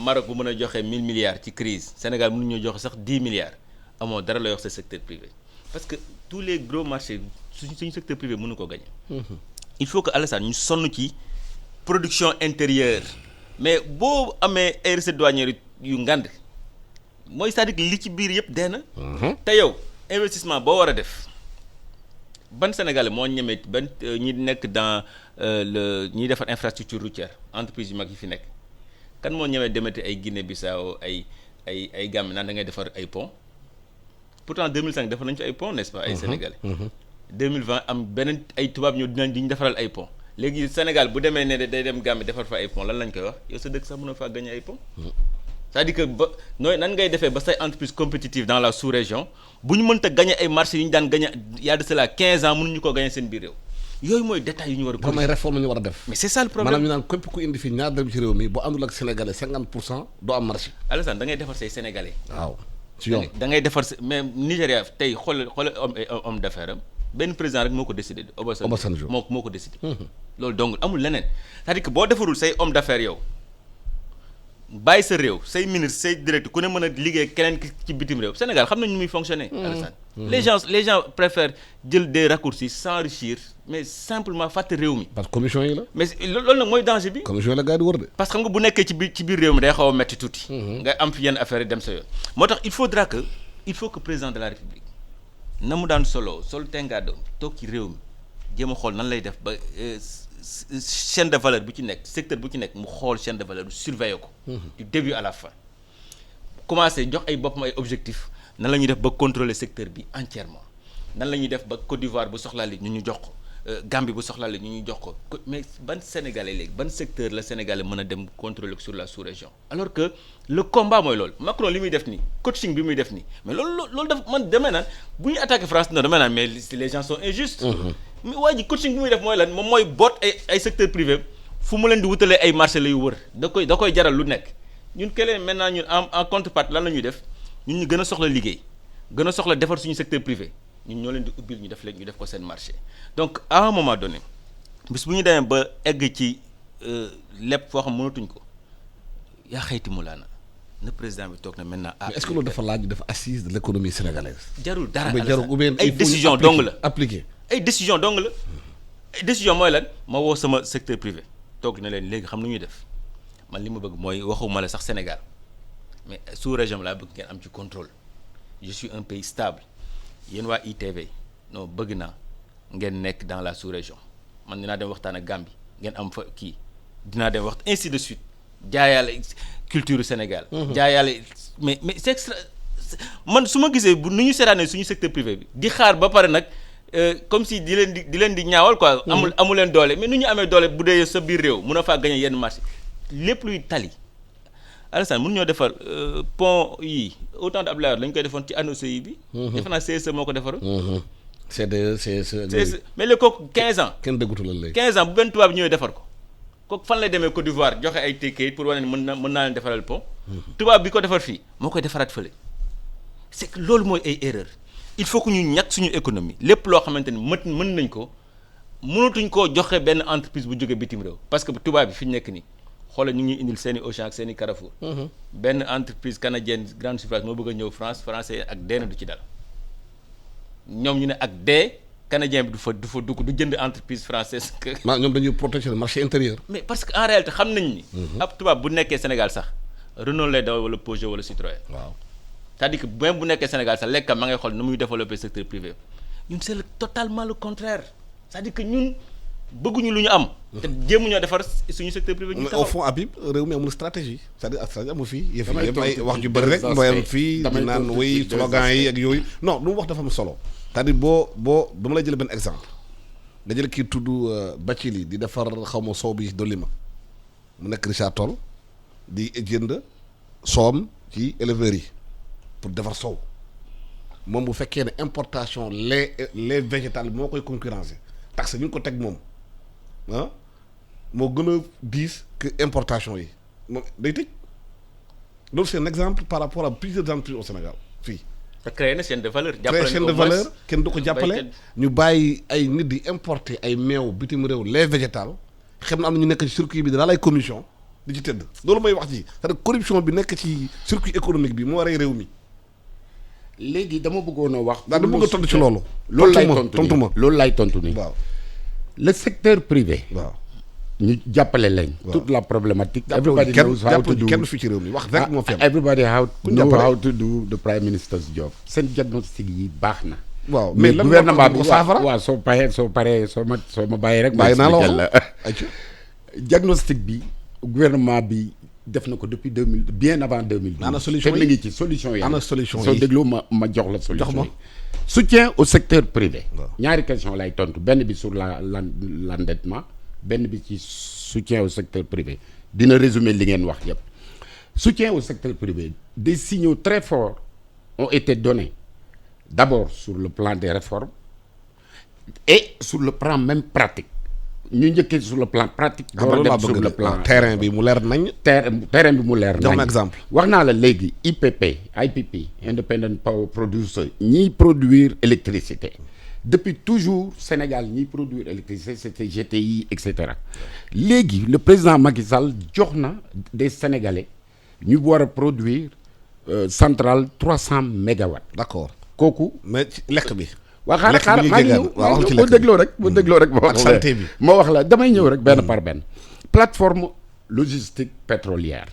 Maroc bu mën a joxe 1000 milliards ci crise Sénégal mënuñoo joxe sax 10 milliards amoo dara lay wax sa secteur privé parce que tous les gros marchés suñu secteur privé mënu ko gagner. Il faut que Alassane ñu sonn ci production intérieure mais boo amee ay recettes douanières yu ngand mooy c'est-à-dire que li ci biir yëpp dee na. te yow investissement boo war a def ban Sénégalais moo ñemee ban ñi nekk dans ñiy defar infrastructure routière entreprise yu mag yi fi nekk kan moo ñemee demati ay Guinée-Bissau ay Gambie naan da ngay defar ay pont pourtant 2005 defar nañu fi ay pont n'est-ce pas ay Sénégalais. 2020 am beneen ay tubaab ñoo dinañ di ñu defaral ay pont léegi Sénégal bu demee ne day dem Gambie defar fa ay pont lan lañ koy wax yow sa dëkk sax mën na faa gagner ay pont. c'est-à-dire que ba nooy nan ngay defee ba say entreprise compétitive dans la sous-région bu ñu mënta gagner ay marchés yu ñu daan gagner il y a de cela 15 ans mënuñu ko gagner seen biir réew yooyu mooy détails yu ñu war a. comme ay réformes ñu war a def. mais c'est ça le problème maanaam ñu naan képp ku indi fii ñaar dërëm ci réew mi boo àndul ak sénégalais 50% doo am marché. Alassane da ngay defar say sénégalais. waaw ci yoon da ngay defar mais Nigéria tey xool homme d'affaires am benn président rek moo ko décidé. Obasanjo moo ko décidé. loolu donc amul leneen c'est-à-dire que boo defarul say homme d'affaires yow. bàyyi sa réew say ministre say directeur ku ne mën a liggéey keneen ci bitim réew Sénégal xam nañ ñu muy fonctionner. Alassane les gens préfèrent jël des raccourcis s'enrichir mais simplement fàtte réew mi. parce que commission yi la. mais loolu nag mooy danger bi. commission yi la gars yi di wër de. parce que xam nga bu nekkee ci biir réew mi day xaw a metti tuuti. nga am fi yenn affaire yi dem sa yoon. moo tax il faut que président de la République na mu daan sol tengaado toog ci réew mi jéem a xool nan lay def ba. chaîne de valeur bu ci nekk secteur bu ci nekk mu xool chaîne de valeur surveiller ko. du début à la fin. commencer jox ay boppam ay objectifs nan la ñuy def ba contrôler secteur bi entièrement nan la ñuy def ba Côte d'Ivoire bu soxlaa li ñu jox ko Gambie bu soxlaa li ñu jox ko mais ban Sénégalais léegi ban secteur la Sénégalais mën a dem contrôler sur la sous-région. alors que le combat mooy loolu Macron li muy def nii coaching bi muy def nii mais loolu daf man demee naan bu ñu attaqué France non demee naan mais les gens sont injustes. mais waa ji coaching bi muy def mooy lan moom mooy boot ay secteur privé fu mu leen di wutalee ay marché lay wër da koy jaral lu nekk ñun keleen maintenant ñun en contrepartie lan la ñuy def ñun ñu gën a soxla liggéey gën a soxla defar suñu secteur privé ñun ñoo leen di ubbil ñu def ko seen marché donc à un moment donné bis bu ñu demee ba egg ci lépp foo xam mënatuñ ko yaa xayti mu laana na président bi toog na maintenant. mais est-ce que loolu dafa laaj ñu def assise de l'économie sénégalaise. jarul dara ay décision dong la appliquer ay décision dong la ay décision mooy lan ma woo sama secteur privé toog na leen léegi xam nu ñuy def man li ma bëgg mooy waxuma la sax Sénégal mais sous-région laa bëgg ngeen am ci contrôle je suis un pays stable yéen waa ITV non bëgg naa ngeen nekk dans la sous-région man dinaa dem waxtaan ak Gambie ngeen am fa kii dinaa dem wax ainsi de suite jaayaale culture Sénégal. jaayaale mais c'est extra man su ma gisee bu nu ñu seetaanee suñu secteur privé bi di xaar ba pare nag comme si di leen di ñaawal quoi. amu leen doole mais nu ñu amee doole bu dee sa biir réew mun a faa gagner yenn marché lépp luy tali. Alassane mënu ñoo defar pont yi autant de Abdoulaye Wade lañu koy defoon ci ANOCI bi. defe naa CSE moo ko defaroon. CSE mais léegi kooku 15 ans. kenn déggutu la léegi 15 ans bu benn tubaab ñëwee defar ko kooku fan lay demee Côte d'Ivoire joxe ay kayit pour wane ne mën naa leen defaral pont. tubaab bi ko defar fii moo koy defaraat fële. c'est que loolu mooy ay erreur il faut que ñu ñàkk suñu économie lépp loo xamante ni mën nañ ko mënatuñ koo joxe benn entreprise bu jóge bitim réew parce que tubaab bi fi ñu nekk nii. xoolal ñu ngi indil seen i Auchan ak seen i Carrefour. benn entreprise canadienne grande surface moo bëgg a ñëw France français ak dee na du ci dal ñoom ñu ne ak dee canadien bi du fa dugg du jënd entreprise française. ñoom dañuy protéger le marché intérieur. mais parce que en réalité xam nañ ni. ab tubaab bu nekkee Sénégal sax Renault lay dawal wala Peugeot wala Citroën. waaw c'est-à-dire que même bu nekkee Sénégal sax lekkam ma ngay xool nu muy développer secteur privé ñun c'est totalement le contraire c'est-à-dire que ñun. bëgguñu lu ñu am. te jéemuñoo defar suñu secteur privé. ñu au fond Habib réew mi amul stratégie c'est-à-dire ak stratégie amu fii. yëf yi ay wax ju bëri rek mooy am fii di naan way slogan yi ak yooyu non lu mu wax dafa am solo. c'est-à-dire boo ba ma lay jël benn exemple nga jël kii tudd Bathily di defar xaw ma soow bi dolli ma mu nekk Richard Toll di jënd soom ci éleveurs yi pour defar soow moom bu fekkee ne importation lait végétal bi moo koy concurrencer taxe bi ñu ko teg moom. moo gën a diis que importation yi moom day tëj loolu c'est un exemple par rapport à plusieurs entreprises au Sénégal fii créer na chaîne de valeur. créer chaîne de valeur kenn du ko jàppale. ñu bàyyi ay nit di importer ay meew bitim réew lait végétal xam na am na ñu nekk ci circuit bi daal ay commission di ci tëdd. loolu mooy wax ji c'est-à-dire corruption bi nekk ci circuit économique bi moo rey réew mi. léegi dama bëggoon a wax. daal dama bëgg a tontu ci loolu. loolu lay tontu ma loolu lay tontu nii. waaw le secteur privé. waaw ñu jàppale leen. toute la problématique. everybody knows how to do kenn fii ci réew mi wax rek moo fi am. everybody know how to do the prime minister's job. seen diagnostic yi baax na. waaw mais lan gouvernement bi ko saafara waaw soo paree soo ma bàyyi rek. bàyyi naa la diagnostic bi gouvernement bi def na ko depuis 2000 bien avant 2012. ana solution yi te mi ngi ci solution yi. ana solution yi soo dégloo ma jox la solution jox ma. yi. soutien au secteur privé. waaw ñaari question lay tontu benn bi sur l'endettement benn bi ci soutien au secteur privé dina résumer li ngeen wax yëpp. soutien au secteur privé, des signaux très forts ont été donnés d'abord sur le plan des réformes et sur le plan même pratique. ñu njëkkee sur le plan pratique. door a dem sur le plan terrain bi mu leer nañ. terrain bi mu leer nañ. jox ma exemple. wax naa la léegi IPP Independent Power Producer ñiy produire électricité depuis toujours Sénégal ñiy produire électricité c'était GTI et cetera léegi le président Macky Sall jox na des Sénégalais ñu war a produire centrale 300 mégawatts. d'accord kooku. mais ci lekk bi. waa xaaral maa ngi ñëw boo dégloo rek ma wax la bi ma wax la damay ñëw rek benn par benn. plateforme logistique pétrolière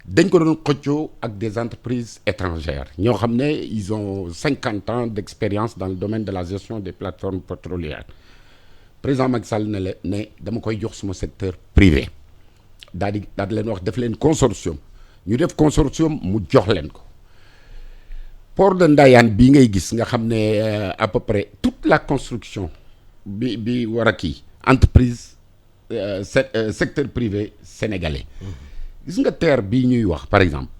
dañ ko doon xëccoo ak des entreprises étrangères ñoo xam ne ils ont 50 ans d'expérience dans le domaine de la gestion des plateformes pétrolières président Macky Sall ne dama koy jox suma secteur privé daal di leen wax def leen consortium ñu def consortium mu jox leen ko. port de Ndayane bii ngay gis nga xam ne à peu près toute la construction bi war a kii entreprise secteur privé sénégalais gis nga terre bii ñuy wax par exemple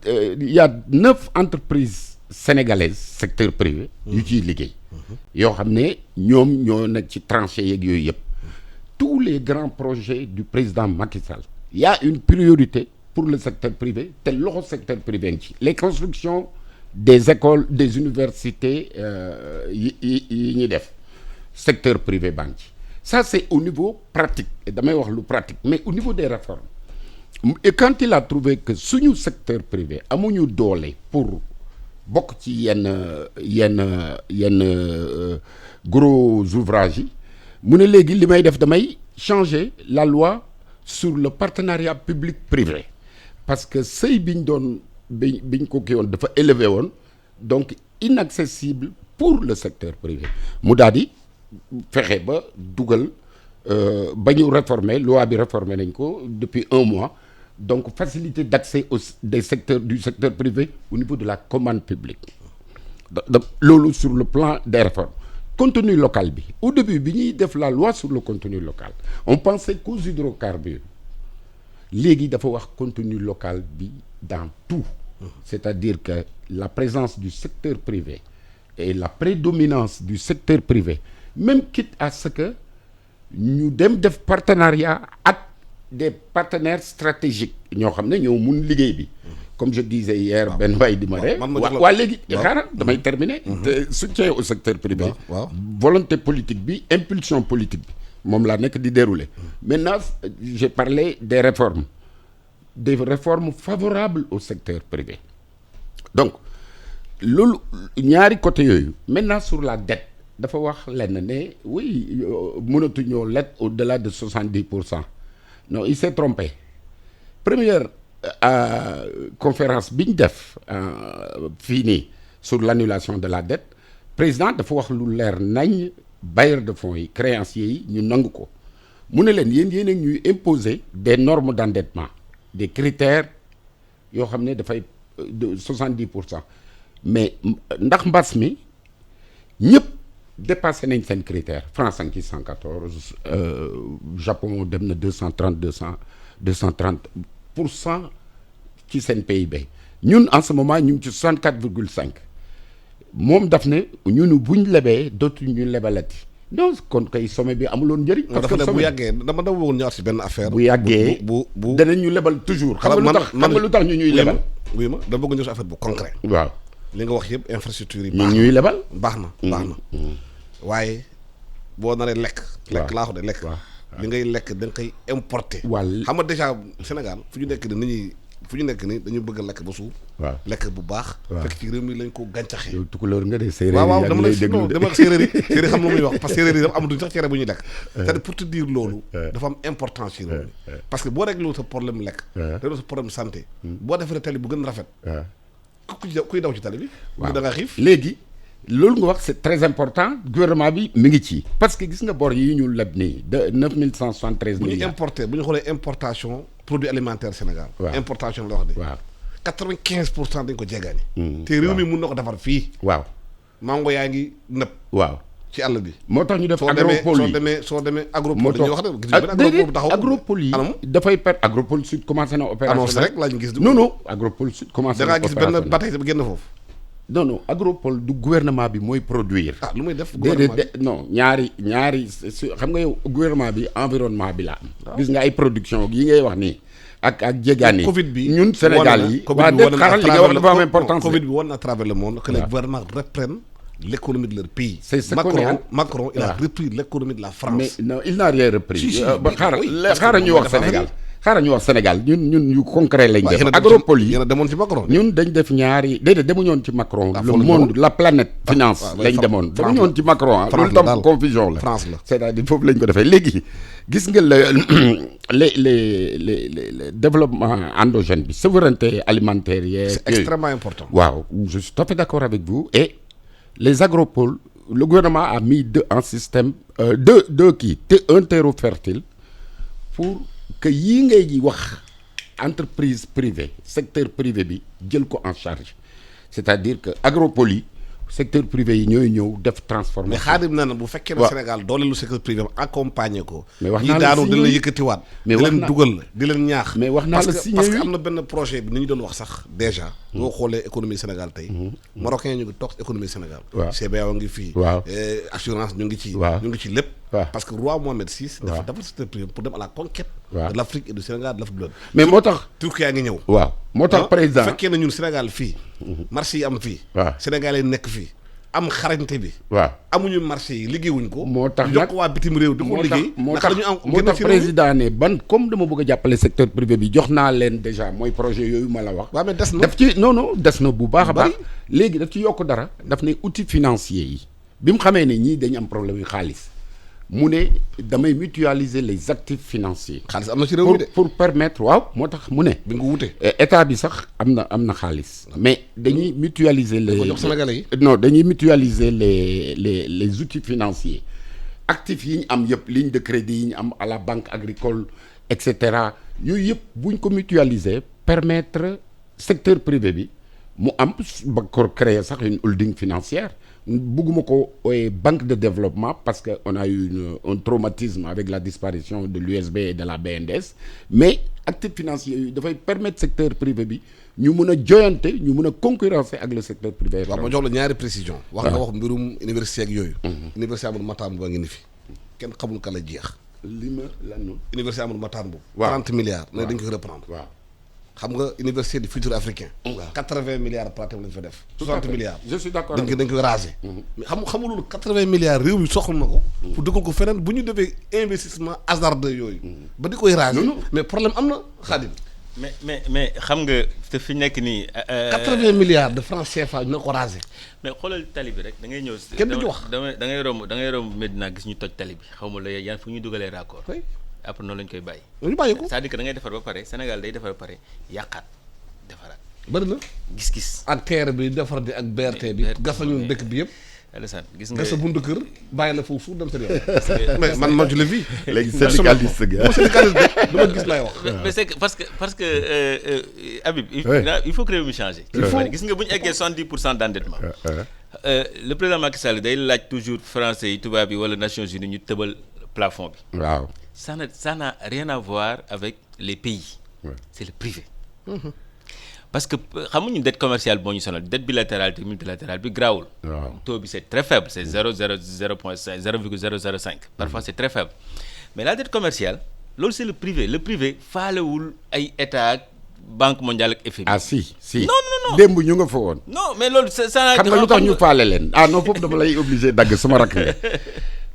il y a 9 entreprises sénégalaises secteur privé yu ciy liggéey yoo xam ne ñoom ñoo nekk ci tranchées yeeg yooyu yëpp tous les grands projets du président Macky Sall il y a une priorité pour le secteur privé te loxo secteur privé ngi ci les constructions des écoles des universités yi ñuy def secteur privé baa ngi ci ça c'est au niveau pratique et damay wax lu pratique mais au niveau des réformes et quand il a trouvé que suñu secteur privé amuñu doole pour bokk ci yenn gros ouvrages yi mu ne léegi li may def damay changer la loi sur le partenariat public-privé parce que seuil bi ñu ko kii woon dafa élevé woon donc inaccessible pour le secteur privé mu daal di fexe ba dugal ba ñu réformer loi bi réformer nañ ko depuis 1 mois donc facilité d'accès du secteur privé au niveau de la commande publique loolu sur le plan des réformes contenu local bi au début bi ñuy def la loi sur le contenu local on pensait qu'aux hydrocarbures léegi dafa wax contenu local bi dans tout c'est-à-dire que la présence du secteur privé et la prédominance du secteur privé même quitte à ce que ñu dem def partenariat ak des partenaires stratégiques ñoo xam ne ñoo mun liggéey bi comme je disais hier benn waay di ma ree waa léegi xaaral damay terminer te soutien au secteur privé volonté politique bi impulsion politique bi moom laa nekk di dérouler maintenant j'ai parlé des réformes favorables au secteur privé donc loolu ñaari côté yooyu maintenant sur la dette dafa wax lenn ne oui mënatuñoo let au-delà de 70%. Non, il s'est trompé. Première conférence bi ñu def fii nii sur l'annulation de la dette président dafa wax lu leer nañ bailleurs de fonds yi créanciers yi ñu nangu ko mu ne leen yéen ak ñuy imposer des normes d'endettement des critères yoo xam ne dafay de 70%. mais ndax mbas mi ñëpp dépassé nañ seen critère France a ngi 114 Japon dem na 230% ci seen PIB ñun en ce moment ñu ngi ci 64,5 moom daf ne ñun buñ lebee dootuñ ñu lebalati non kon kay sommet bi amuloon njëriñ. parce que bu yàggee dama bëggoon ñëwaat ci benn affaire. bu yàggee bu danañ ñu lebal toujours. xam nga lu tax ñu ñuy lebal. oui ma dama bëgg ñëw ci affaire bu concret. waaw li nga wax yëpp infrastructure yi. ñu ñuy lebal. baax na waaye boo naree lekk. lekk laa ko de lekk. li ngay lekk da nga koy importer. xam nga déjà Sénégal fu ñu nekk ni dañu bëgg a lekk ba suur. waaw lekk bu baax. fekk ci réew mi lañ ko gàncaxee. yow tukulóor nga de séeréer yi. waaw dama lay déglu dama séeréer yi xam lu muy wax parce que séeréer yi dafa amatuñ sax cere bu ñuy lekk. c'est-à-dire pour te dire loolu. dafa am importance ci réew mi. parce que boo réglé sa problème lekk. réglé sa problème santé. boo defee tali bu gën a rafet. kuy daw ci tali bi. waaw da nga xiif léegi. loolu nga wax c'est très important gouvernement bi mi ngi ci. parce que gis nga bor yi ñu leb nii de 9173 milliards. bu ñu xoolee importation produits alimentaires Sénégal. importation la wax de. waaw 95% dañ ko jéggaani. te réew mi mun na ko defar fii. waaw mango yaa ngi nëb. waaw ci àll bi. moo tax ñu def agropole yi soo demee agropole dañuy wax de. gis nga agropole taxaw agropole yi dafay agropole sud commencé na opération. annonce rek lañu gis. non agropole sud commencé na opération. da ngaa gis benn bataille ba génn foofu. non agropole du gouvernement bi mooy produire. lu muy def gouvernement bi non ñaari xam nga yow gouvernement bi environnement bi la am. gis nga ay production yi ngay wax nii. ak jéegaan yi Covid bi ñun Sénégal yi. waa de xaaral li nga wax dafa am importance. Covid bi woon na à travers le monde que les gouvernements reprennent l'économie de leur pays. C'est ce Macron il a repris l'économie de la France. mais non il n'a rien repris. xaaral ñu wax Sénégal. xaaral ñu wax Sénégal ñun yu concret lañ def. agropole yi yéen a demoon ci Macron. ñun dañ def ñaari déedéet demuñoon ci Macron. le monde la planète finance lañ demoon. demuñoon ci Macron loolu tam confusion la. France la c'est-à-dire foofu lañ ko defee léegi gis nga les développement endogène bi souveraineté alimentaire yeeg. c'est extrêmement important. waaw je suis tout à fait d'accord avec vous et les agropoles le gouvernement a mis un système un terreau fertile pour que yii ngay wax entreprise privée secteur privé bi jël ko en charge c'est-à-dire que agropole yi secteur privé yi ñooy ñëw def transformation. mais Khadim na bu fekkee ne Sénégal dooleel lu secteur privé accompagner ko. mais wax ñi naa la daanu di leen yëkkatiwaat. mais di leen dugal di leen ñaax. mais wax naa la signé parce que am na benn projet bi ni ñu doon wax sax déjà. boo xoolee économie Sénégal tey. Marocain ñu ngi toog économie Sénégal. waaw CBAO ngi fii. waaw assurance ñu ngi ci. waaw ñu ngi ci lépp. parce que roi Mohamed VI. waaw dafa secteur privé pour dem à la conquête. de l'Afrique et du Sénégal de l'Afrique de l'Ouest. mais moo tax. Turquie yaa ngi ñëw. waaw moo tax président bu fekkee ne ñun Sénégal fii. marché yi am fii. waaw Sénégal yi nekk fii. am xarañte bi. waaw amuñu marché yi liggéeyuñ ko. moo tax jox ko waa bitim réew di ko liggéey. moo tax président ne comme dama bëgg a jàppale secteur privé bi jox naa leen déjà mooy projet yooyu ma la wax. waaw mais des na daf ci non des na bu baax a baax. léegi daf ci yokk dara daf ne outils financiers yi bi mu xamee ne ñii dañu am problème yu xaalis mu ne damay mutualiser les actifs financiers. xaalis am na ci réew mi de pour permettre waaw moo tax mu ne. bi nga ko wute. état bi sax am na xaalis. mais dañuy mutualiser les. jox Sénégalais yi. non dañuy mutualiser les outils financiers actifs yi ñu am yëpp ligne de crédit yi ñu am à la banque agricole et cetera yooyu yëpp buñ ko mutualiser permettre secteur privé bi mu am ba ko créer sax une holding financière. bugguma ko ooyee banque de développement parce que on a eu un traumatisme avec la disparition de l'USB et de la BNDES mais actifs financiers yooyu dafay permettre secteur privé bi ñu mën a joyante ñu mën a concurrencer ak le secteur privé. waaw ma jox la ñaari précision. wax nga wax mbirum université ak yooyu. université Amadou Mahtar Mbow ngi ni fi kenn xamul ka la jeex. li ma lan noonu. université Amadou Mahtar Mbow. waaw 30 milliards. ne dañ koy reprendre. waaw. xam nga université du futur africain. 80 milliards pratiquement lañ fa def. 60 milliards. je suis d'accord dañ koy raser. mais xamul loolu 80 milliards réew mi soxla na ko. pour dëkkal ko feneen bu ñu defee investissement hasardeux yooyu. ba di koy raser. mais problème am na Khadim. mais xam nga te fi nekk nii. 80 milliards de francs CFA ñu ne ko raser. mais xoolal tali bi rek da ngay ñëw. kenn du ci wax da ngay romb Medina gis ñu toj tali bi xaw ma la yan fu ñuy dugalee raccord. après noonu lañ koy bàyyi. ñu bàyyi ko c'est-à-dire que da ngay defar ba pare Sénégal day defar ba pare yàqaat defaraat. bëri na gis-gis. ak TER bi defar di ak BRT bi. gas nañu dëkk bi yëpp. Alassane gis nga gas sa buntu kër bàyyi la foofu dem sa yoon. mais man je le vis. léegi syndicaliste ga. syndicaliste bi dama gis lay wax. mais c'est que parce que Habib. il faut que réew mi changer. gis nga bu ñu eggee 70% d'endettement. le président Macky Sall day laaj toujours français yi tubaab yi wala Nations Unies ñu tëbal plafond bi. waaw. Ça n'a rien à voir avec les pays. C'est le privé. Parce que xamuñu dette commerciale boo ñu sonal dette bilatérale te multilatérale bi grawul. waaw taux bi c'est très faible c'est 0,005. Parfois c'est très faible. Mais la dette commerciale loolu c'est le privé faalewul ay état banque mondiale ak FMI. ah si. non démb ñu nga fa woon. non mais loolu ça xam nga lu tax ñu faale leen non foofu dama lay obligé dagg sama rakk nga.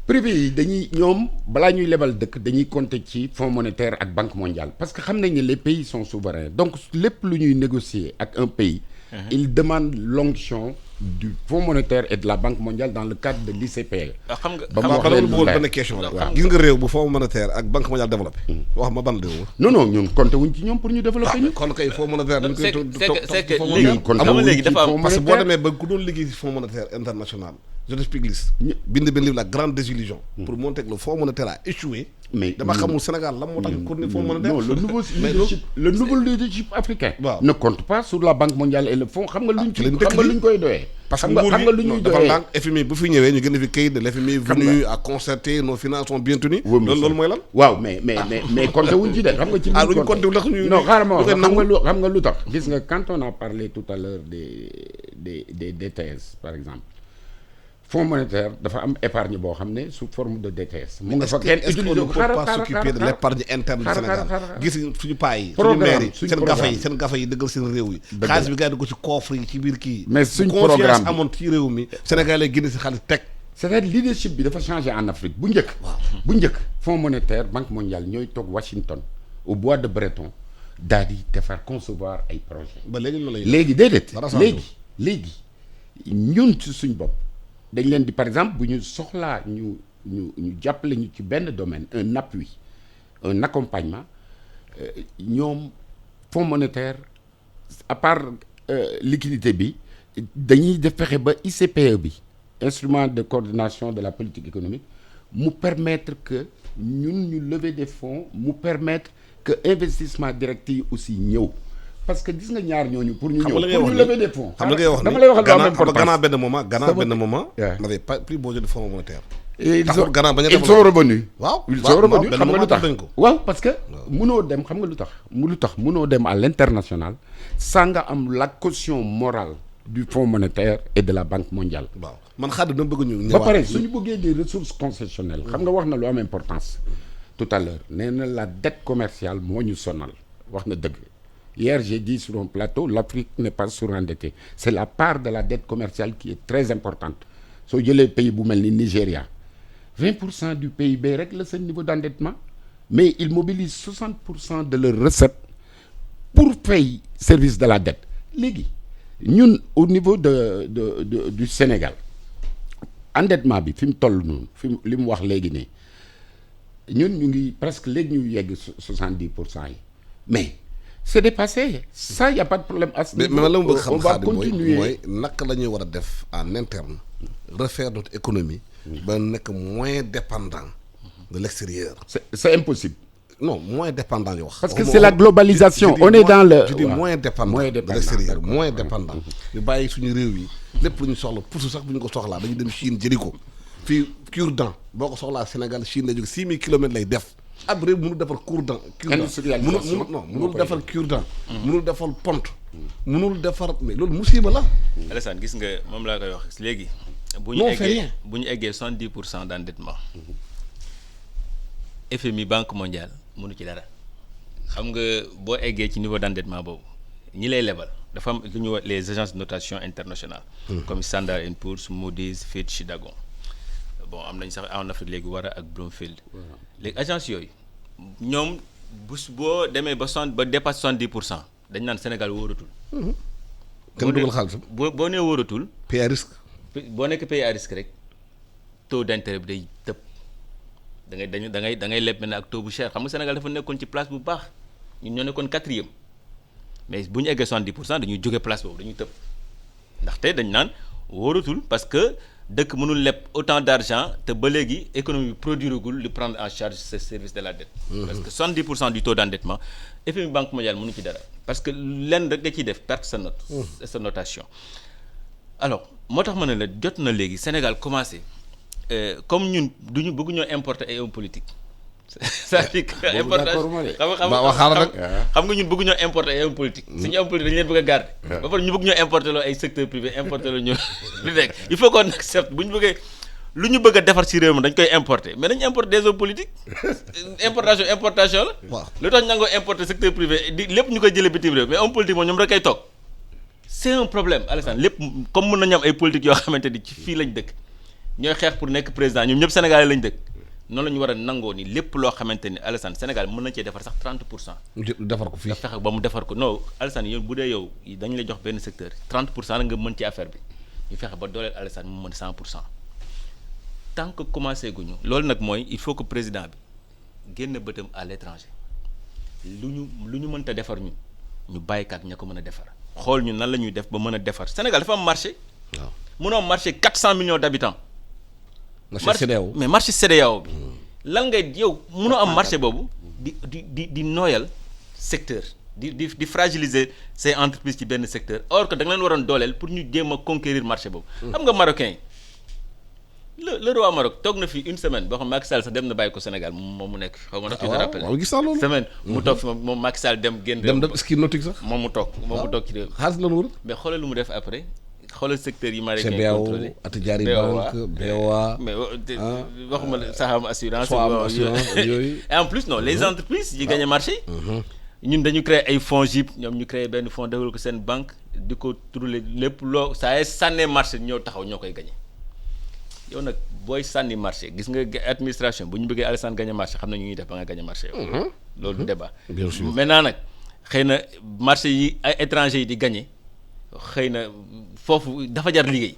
privé yi dañuy ñoom balaa ñuy lebal dëkk dañuy compter ci fonds monétaire ak banque mondiale parce que xam nañ ne les pays sont souverains donc lépp lu ñuy négocier ak un pays. il demande l'onction du fonds monétaire et de la banque mondiale dans le cadre de l'ICPE. xam nga ba ma wax leen lu benn question rek. gis nga réew bu fonds monétaire ak banque mondiale développé. wax ma ban réew. non ñun compter wuñ ci ñoom pour ñu développer ñu. kon kay fonds monétaire dañ koy c'est que léegi dafa am parce que boo demee ba ku doon liggéey ci fonds monétaire international je t'explique liste bind benn livre la grande désillusion pour montrer que le fonds monétaire a échoué. mais dama xamul Sénégal lan moo tax ñu continuer fonds monétaire. non le nouveau leadership africain. waaw ne compte pas sur la banque mondiale et le fonds xam nga luñ koy doyee. parce que nguur gi dafa ndànk FMI bu fi ñëwee ñu gën a fi kayit de l'FMI venu à concerter nos finances sont bien tenues. loolu mooy lan. waaw mais compté wuñ ci de xam nga ci. luñ compté wu ñu non xaaral ma wax xam nga lu tax. gis nga quand on a parlé tout à l'heure des DTS par exemple. fonds monétaire dafa am épargne boo xam ne sous forme de DTS. mu nga fa kenn est-ce qu'on ne peut pas s'occuper de l'épargne interne du Sénégal gis suñu paa yi suñu maire yi seen gafa yi dëggal seen réew yi xaalis bi gars yi di ko ci coffre yi ci biir kii mais suñ confiance programme amoon ci réew mi Sénégal lay génne si xaalis teg c'est-à-dire leadership bi dafa changé en Afrique bu njëkk fonds monétaire banque mondiale ñooy toog Washington au bois de Bretton daal di defar concevoir ay projet ba léegi déedéet léegi ñun ci suñ bopp dañ leen di par exemple bu ñu soxlaa ñu jàppale ñu ci benn domaine un appui un accompagnement ñoom fonds monétaire à part liquidité bi dañuy def fexe ba ICPE bi instrument de coordination de la politique économique mu permettre que ñun ñu lever des fonds mu permettre que investissement direct yi aussi ñëw parce que gis nga ñaar ñooñu pour ñu ñëw pour ñu lever des fonds. xam nga ngay wax dama lay wax lu am importance Ghana benn moment n'avait pas plus besoin de fonds monétaire. ils sont revenus. waaw ils sont revenus xam nga lu tax waaw parce que mënoo dem xam nga lu tax mënoo dem à l'international sans nga am la caution morale du fonds monétaire et de la banque mondiale. waaw man Khady dama bëgg ñu. ba pare suñu bëggee des ressources concessionnelles. xam nga wax na lu am importance. tout à l'heure nee na la dette commerciale moo ñu sonal wax na dëgg. Hier, j'ai dit sur un plateau, l'Afrique n'est pas surendettée. C'est la part de la dette commerciale qui est très importante. Soo jëlee pays bu mel ni Nigéria 20% du PIB rek la seen niveau d'endettement mais ils mobilisent 60% de leurs recettes pour fay service de la dette léegi ñun au niveau du Sénégal endettement bi fi mu toll noonu li mu wax léegi ne ñun ñu ngi presque léegi ñu yegg 70% yi mais c'est dépassé ça y a pas de problème à ce niveau. mais la mu bëgg xam on va Khady continuer mooy naka la ñuy war a def en interne refaire notre économie ba nekk moins dépendant de l'extérieur. c'est impossible. non moins dépendant ñu wax. parce que c'est la globalisation on est dans le. je dis moins dépendant de l'extérieur moins dépendant. ñu bàyyi suñu réew yi lépp lu ñu soxla pour sax bu ñu ko soxlaa dañuy dem Chine jëli ko fii cure-dent boo ko soxlaa Sénégal Chine lay jóge 6000 kilomètres lay def. ab réew mënul defar cure-dent. industrialisation mënul defar cure-dent. mënul defar pont. mënul defar mais loolu musiba la. Alassane gis nga moom laa koy wax léegi. bu ñu eggee 70% d'endettement. FMI Banque mondiale mënu ci dara. xam nga boo eggee ci niveau d'endettement boobu ñi lay lebal dafa am lu ñuy wax les agences de notation internationales. comme Standard & Poor's, Moody's, Fitch, Dagon. bon am nañ sax en Afrique léegi Wara ak Bromfield léegi agence yooyu ñoom boo demee ba dépasse 70% dañ naan Sénégal wóoratul. kenn dugal xaalisam boo nee wóoratul. pays à risque. boo nekk pays à risque rek taux d'intérêt bi day tëb da ngay leb maintenant ak taux bu cher xam nga Sénégal dafa nekkoon ci place bu baax ñun ñoo nekkoon 4e mais bu ñu eggee 70% dañuy jóge place boobu dañuy tëb ndaxte dañ naan wóoratul parce que. dëkk mënul leb autant d'argent te ba léegi économie bi produiragul li prendre en charge ce service de la dette. parce que 70% du taux d'endettement FMI Banque mondiale mënu ci dara parce que lenn rek nga ciy def perte sa note. sa notation. alors moo tax ma ne la jot na léegi Sénégal commencé comme ñun duñu bëgg ñoo importer ay hommes politiques. c'est-à-dire que importation xam nga ñun bëgg ñoo importer ay hommes politiques. suñu hommes politiques dañu leen bëgg a garder. ba pare ñu bëgg ñoo importer loo ay secteur privé importer loo ñu li nekk il faut qu'on accepte bu ñu bëggee lu ñu bëgg a defar ci réew mi dañ koy importer mais dañu importer des hommes politiques importation la. waaw lu tax ñangoo importer secteur privé di lépp ñu koy jëlee bitim réew mais homme politique moom ñoom rek kay toog c'est un problème Alassane lépp comme mën nañu am ay politique yoo xamante ni ci fii lañ dëkk ñooy xeex pour nekk président ñoom ñëpp Sénégalais lañ dëkk noonu la ñu war a nangoo ni lépp loo xamante ni Alassane Sénégal mën nañ cee defar sax 30%. defar ko fii nga fexe ba mu defar ko non Alassane yow bu dee yow dañu lay jox benn secteur 30% la nga mën ci affaire bi ñu fexe ba dooleel Alassane mu mën 100%. tant que commencé guñu loolu nag mooy il faut que président bi génn bëtam à l'étranger lu ñu mënta defar ñu bàyyi ak ña ko mën a defar xool ñu nan la ñuy def ba mën a defar Sénégal dafa am marché. waaw mënoo marché 400 millions d'habitants. marché CEDEAO mais marché CEDEAO bi lan ngay yow mënoo am marché boobu di nooyal secteur di fragiliser ces entreprises ci benn secteur or que da nga leen waroon dooleel pour ñu jéem a conquérir marché boobu. xam nga marocain yi le roi Maroc toog na fi une semaine boo xam Macky Sall sax dem na bàyyi ko Sénégal moom mu nekk xaw ma ndax tu te rappelles. waaw gis naa loolu semaine mu toog fi moom Macky Sall dem génn. dem ski nautique sax. moom mu toog ci réew. xaalis la mu mais xoolal lu mu def après. xoolal secteur yi marocain CBAO contrôlé Attijari Bank BOA mais waxuma la Saham assurance yooyu et en plus non les entreprises yi gagné marché ñun dañu créer ay fonds JIP ñoom ñu créer benn fonds defal ko seen banque di ko turale lépp loo saa sànnee marché ñoo taxaw ñoo koy gagné yow nag booy sànni marché gis nga administration bu ñu bëggee Alassane gagné marché xam na ñu ñuy def ba nga gagné marché yow loolu débat bien sûr maintenant nag xëy na marché yi ay étrangers yi di gagné xëy na foofu dafa jar liggéey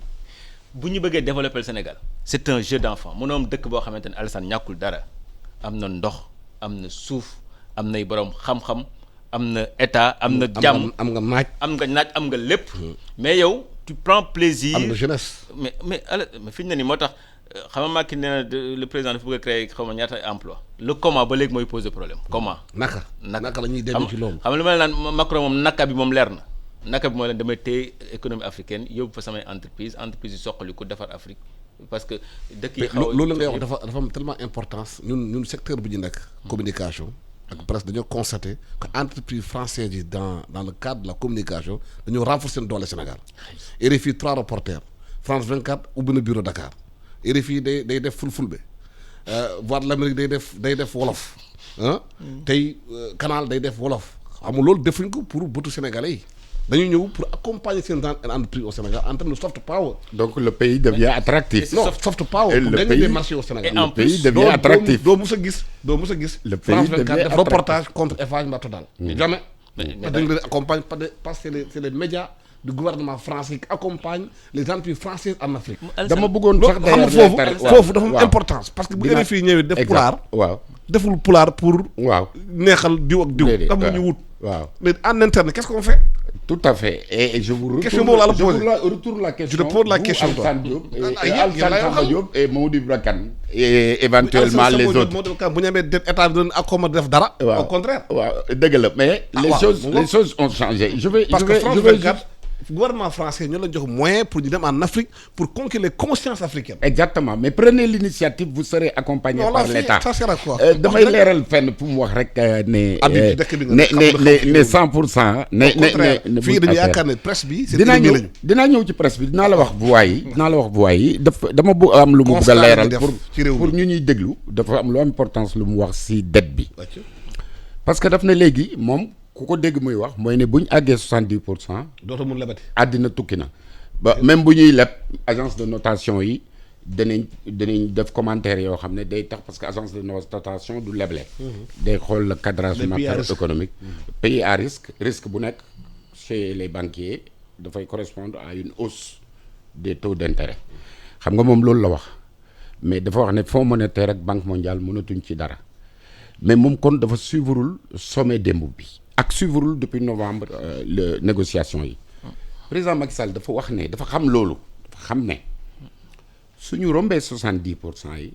bu ñu bëggee développer le Sénégal c'est un jeu d'enfant mënoo am dëkk boo xamante ne Alassane ñàkkul dara am na ndox am na suuf am nay borom xam-xam am na état am na jàmm am nga naaj am nga lépp mais yow tu prends plaisir am na jeunesse mais fi ñu ne nii moo tax xam nga Macky nee na le président dafa bëgg a créer xaw ma ñaata emploi le comment ba léegi mooy poser problème comment naka la ñuy demee ci loolu xam nga lu ma naan Macron moom naka bi moom leer na naka bi mooy leen damay téye économie africaine yóbbu fa samay entreprise yi soqali ko defar Afrique parce que dëkk yi xaw loolu ngay wax dafa am tellement importance ñun secteur bi ñu nekk communication ak presse dañoo constaté que entreprise française yi dans le cadre de la communication dañoo renforcer seen doole Sénégal RFI 3 reporters France 24 ubbi na bureau Dakar RFI day def fulbe Voix de l'Amérique day def wolof tey Canal day def wolof xam nga loolu defuñ ko pour bëtu sénégalais yi dañu ñëw pour accompagner seen entreprise au Sénégal en termes de soft power. Donc le pays devient attractif. Non, soft power pour gagner des marchés au Sénégal. Le pays devient attractif. doo mus a gis. Le pays devient attractif. Reportage contre Eiffage Mba Total. Jamais. dañu leen accompagne parce que c'est les médias du gouvernement français qui accompagnent les entreprises françaises en Afrique. dama bëggoon sax foofu dafa am importance parce que bu RFI ñëwee def pulaar. waaw deful pulaar pour. waaw neexal diw ak diw. déedéet am na ñu wut. waaw mais en interne qu'est-ce qu'on fait. Tout à fait. Et je vous retourne la question. Je te pose la question. Alassane Diop et Mamadou Ibra Kane et éventuellement les autres. bu ñu amee état bi doon accommodé def dara. au contraire. waaw dëgg la mais. les choses ont changé. parce que France 24 gouvernement français ñoo la jox moyen pour ñu dem en Afrique pour conquérir les consciences africaines. Exactement mais prenez l'initiative vous serez accompagné par l'État. ça sera quoi. damay leeral fenn pour mu wax rek ne 100%. ne fii dañu yaakaar ne presse bi. dinaa ñëw ci presse bi dinaa la wax voix yi dama bu am lu mu bëgg a leeral pour ñu ñuy déglu dafa am lu importance lu mu wax ci dette bi. parce que daf ne léegi moom. ku ko dégg muy wax mooy ne bu ñu àggee 70%. dootoo mun lebati. àddina tukki na ba même bu ñuy leb agence de notation yi danañ def commentaire yoo xam ne day tax parce que agence de notation du leble. day xool le cadrage macroéconomique. pays à risque bu nekk chez les banquiers dafay correspondre à une hausse des taux d'intérêt xam nga moom loolu la wax mais dafa wax ne Fonds monétaire ak Banque mondiale mënatuñ ci dara mais moom kon dafa suivrul sommet démb bi. ak suivrul depuis novembre le négociation yi président Macky Sall dafa wax ne dafa xam loolu dafa xam ne suñu rombee 70% yi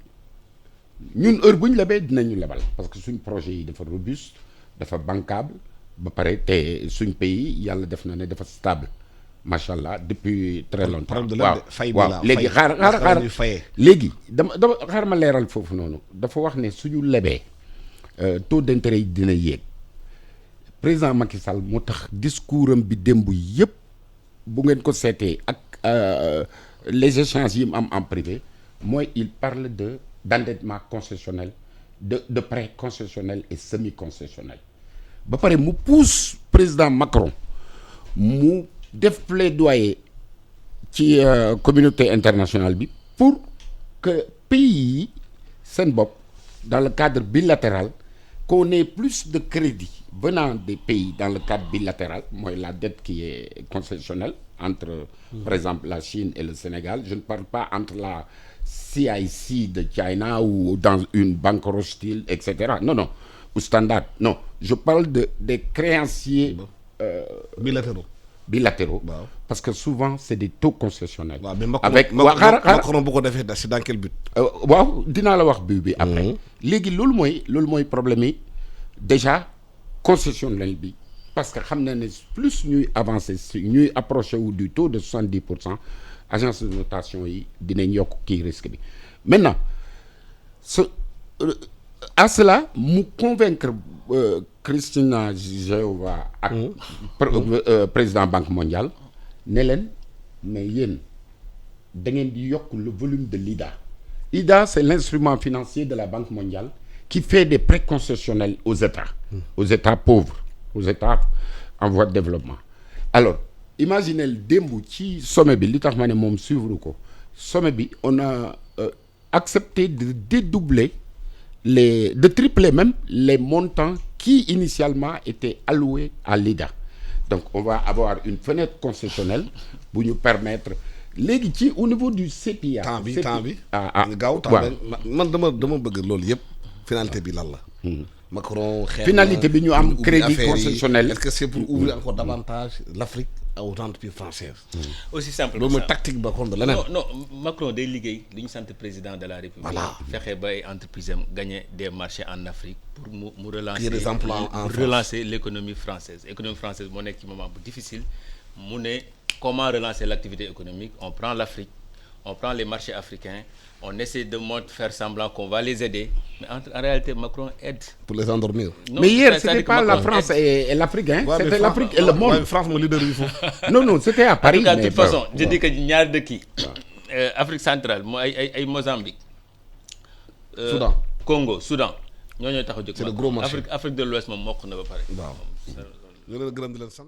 ñun heure bu ñu lebee dinañu lebal parce que suñ projet yi dafa robuste dafa bancable ba pare te suñ pays yàlla def na ne dafa stable macha allah depuis très longtemps. waaw léegi xaar léegi dama xaar ma leeral foofu noonu dafa wax ne suñu lebee taux d'intérêt yi dina yéeg. président Macky Sall moo tax discours am bi démb yëpp bu ngeen ko seetee ak les échanges yi mu am en privé mooy il parle d'endettement concessionnel de prêt concessionnel et semi-concessionnel ba pare mu pousse président Macron mu def plaidoyer ci communauté internationale bi pour que pays yi seen bopp dans le cadre bilatéral qu'on ait plus de crédit venant des pays dans le cadre bilatéral mooy la dette qui est concessionnelle entre par exemple la Chine et le Sénégal. Je ne parle pas entre la CIC de China ou dans une banque Rothschild etc. Non ou Standard non je parle des créanciers bilatéraux waaw. parce que souvent c'est des taux concessionnels. waaw mais Macron avec Macron bu ko defee c'est dans quel but. waaw dinaa la wax bi après. léegi loolu mooy problème yi déjà concessionnel bi parce que xam na ne plus ñuy avancer ñuy approché wu du taux de 70%, agence de notation yi dinañ yokk kii risque bi maintenant à cela mu convaincre Kristalina Georgieva ak président Banque mondiale ne leen mais yéen da ngeen di yokk le volume de l'IDA. IDA c'est l'instrument financier de la Banque mondiale qui fait des prêts concessionnels aux États pauvres, aux États en voie de développement. Alors imaginez démb ci sommet bi li tax ma ne moom suivre ko sommet bi on a accepté de dédoubler de tripler même les montants qui initialement étaient alloués à l'IDA. Donc on va avoir une fenêtre concessionnelle bu ñu permettre léegi ci au niveau du CPA. temps bi gaaw man dama bëgg loolu yëpp finalité bi lan la. Macron xeex finalité bi ñu am crédit concessionnel. Est-ce que c'est pour ouvrir encore davantage l'Afrique aux entreprises françaises. aussi simple loolu mooy tactique ba kon de leneen. non Macron day liggéey li ñu sant président de la République. Voilà. fexe ba ay entreprises am gagner des marchés en Afrique pour mu relancer. Créer des emplois en France. Relancer l'économie française moo nekk ci moment bu difficile mu ne comment relancer l'activité économique. On prend l'Afrique, on prend les marchés africains, on essaie de faire semblant qu'on va les aider, mais en réalité Macron aide. Pour les endormir. Non, mais hier c'est-à-dire c'était que pas la Macron France et l'Afrique hein. Ouais, C'était mais l'Afrique et le monde. Ouais, France mooy leader bi foofu. non c'était à En Paris. tout cas, de mais toute façon, je bon. dis que ñaari dëkk yi Afrique centrale mooy ay Mozambique. Soudan. Congo Soudan ñoo tax a jóg. C'est le gros marché. Afrique de l'Ouest moom mokk na ba pare. waaw ñu leen gërëm di leen sant.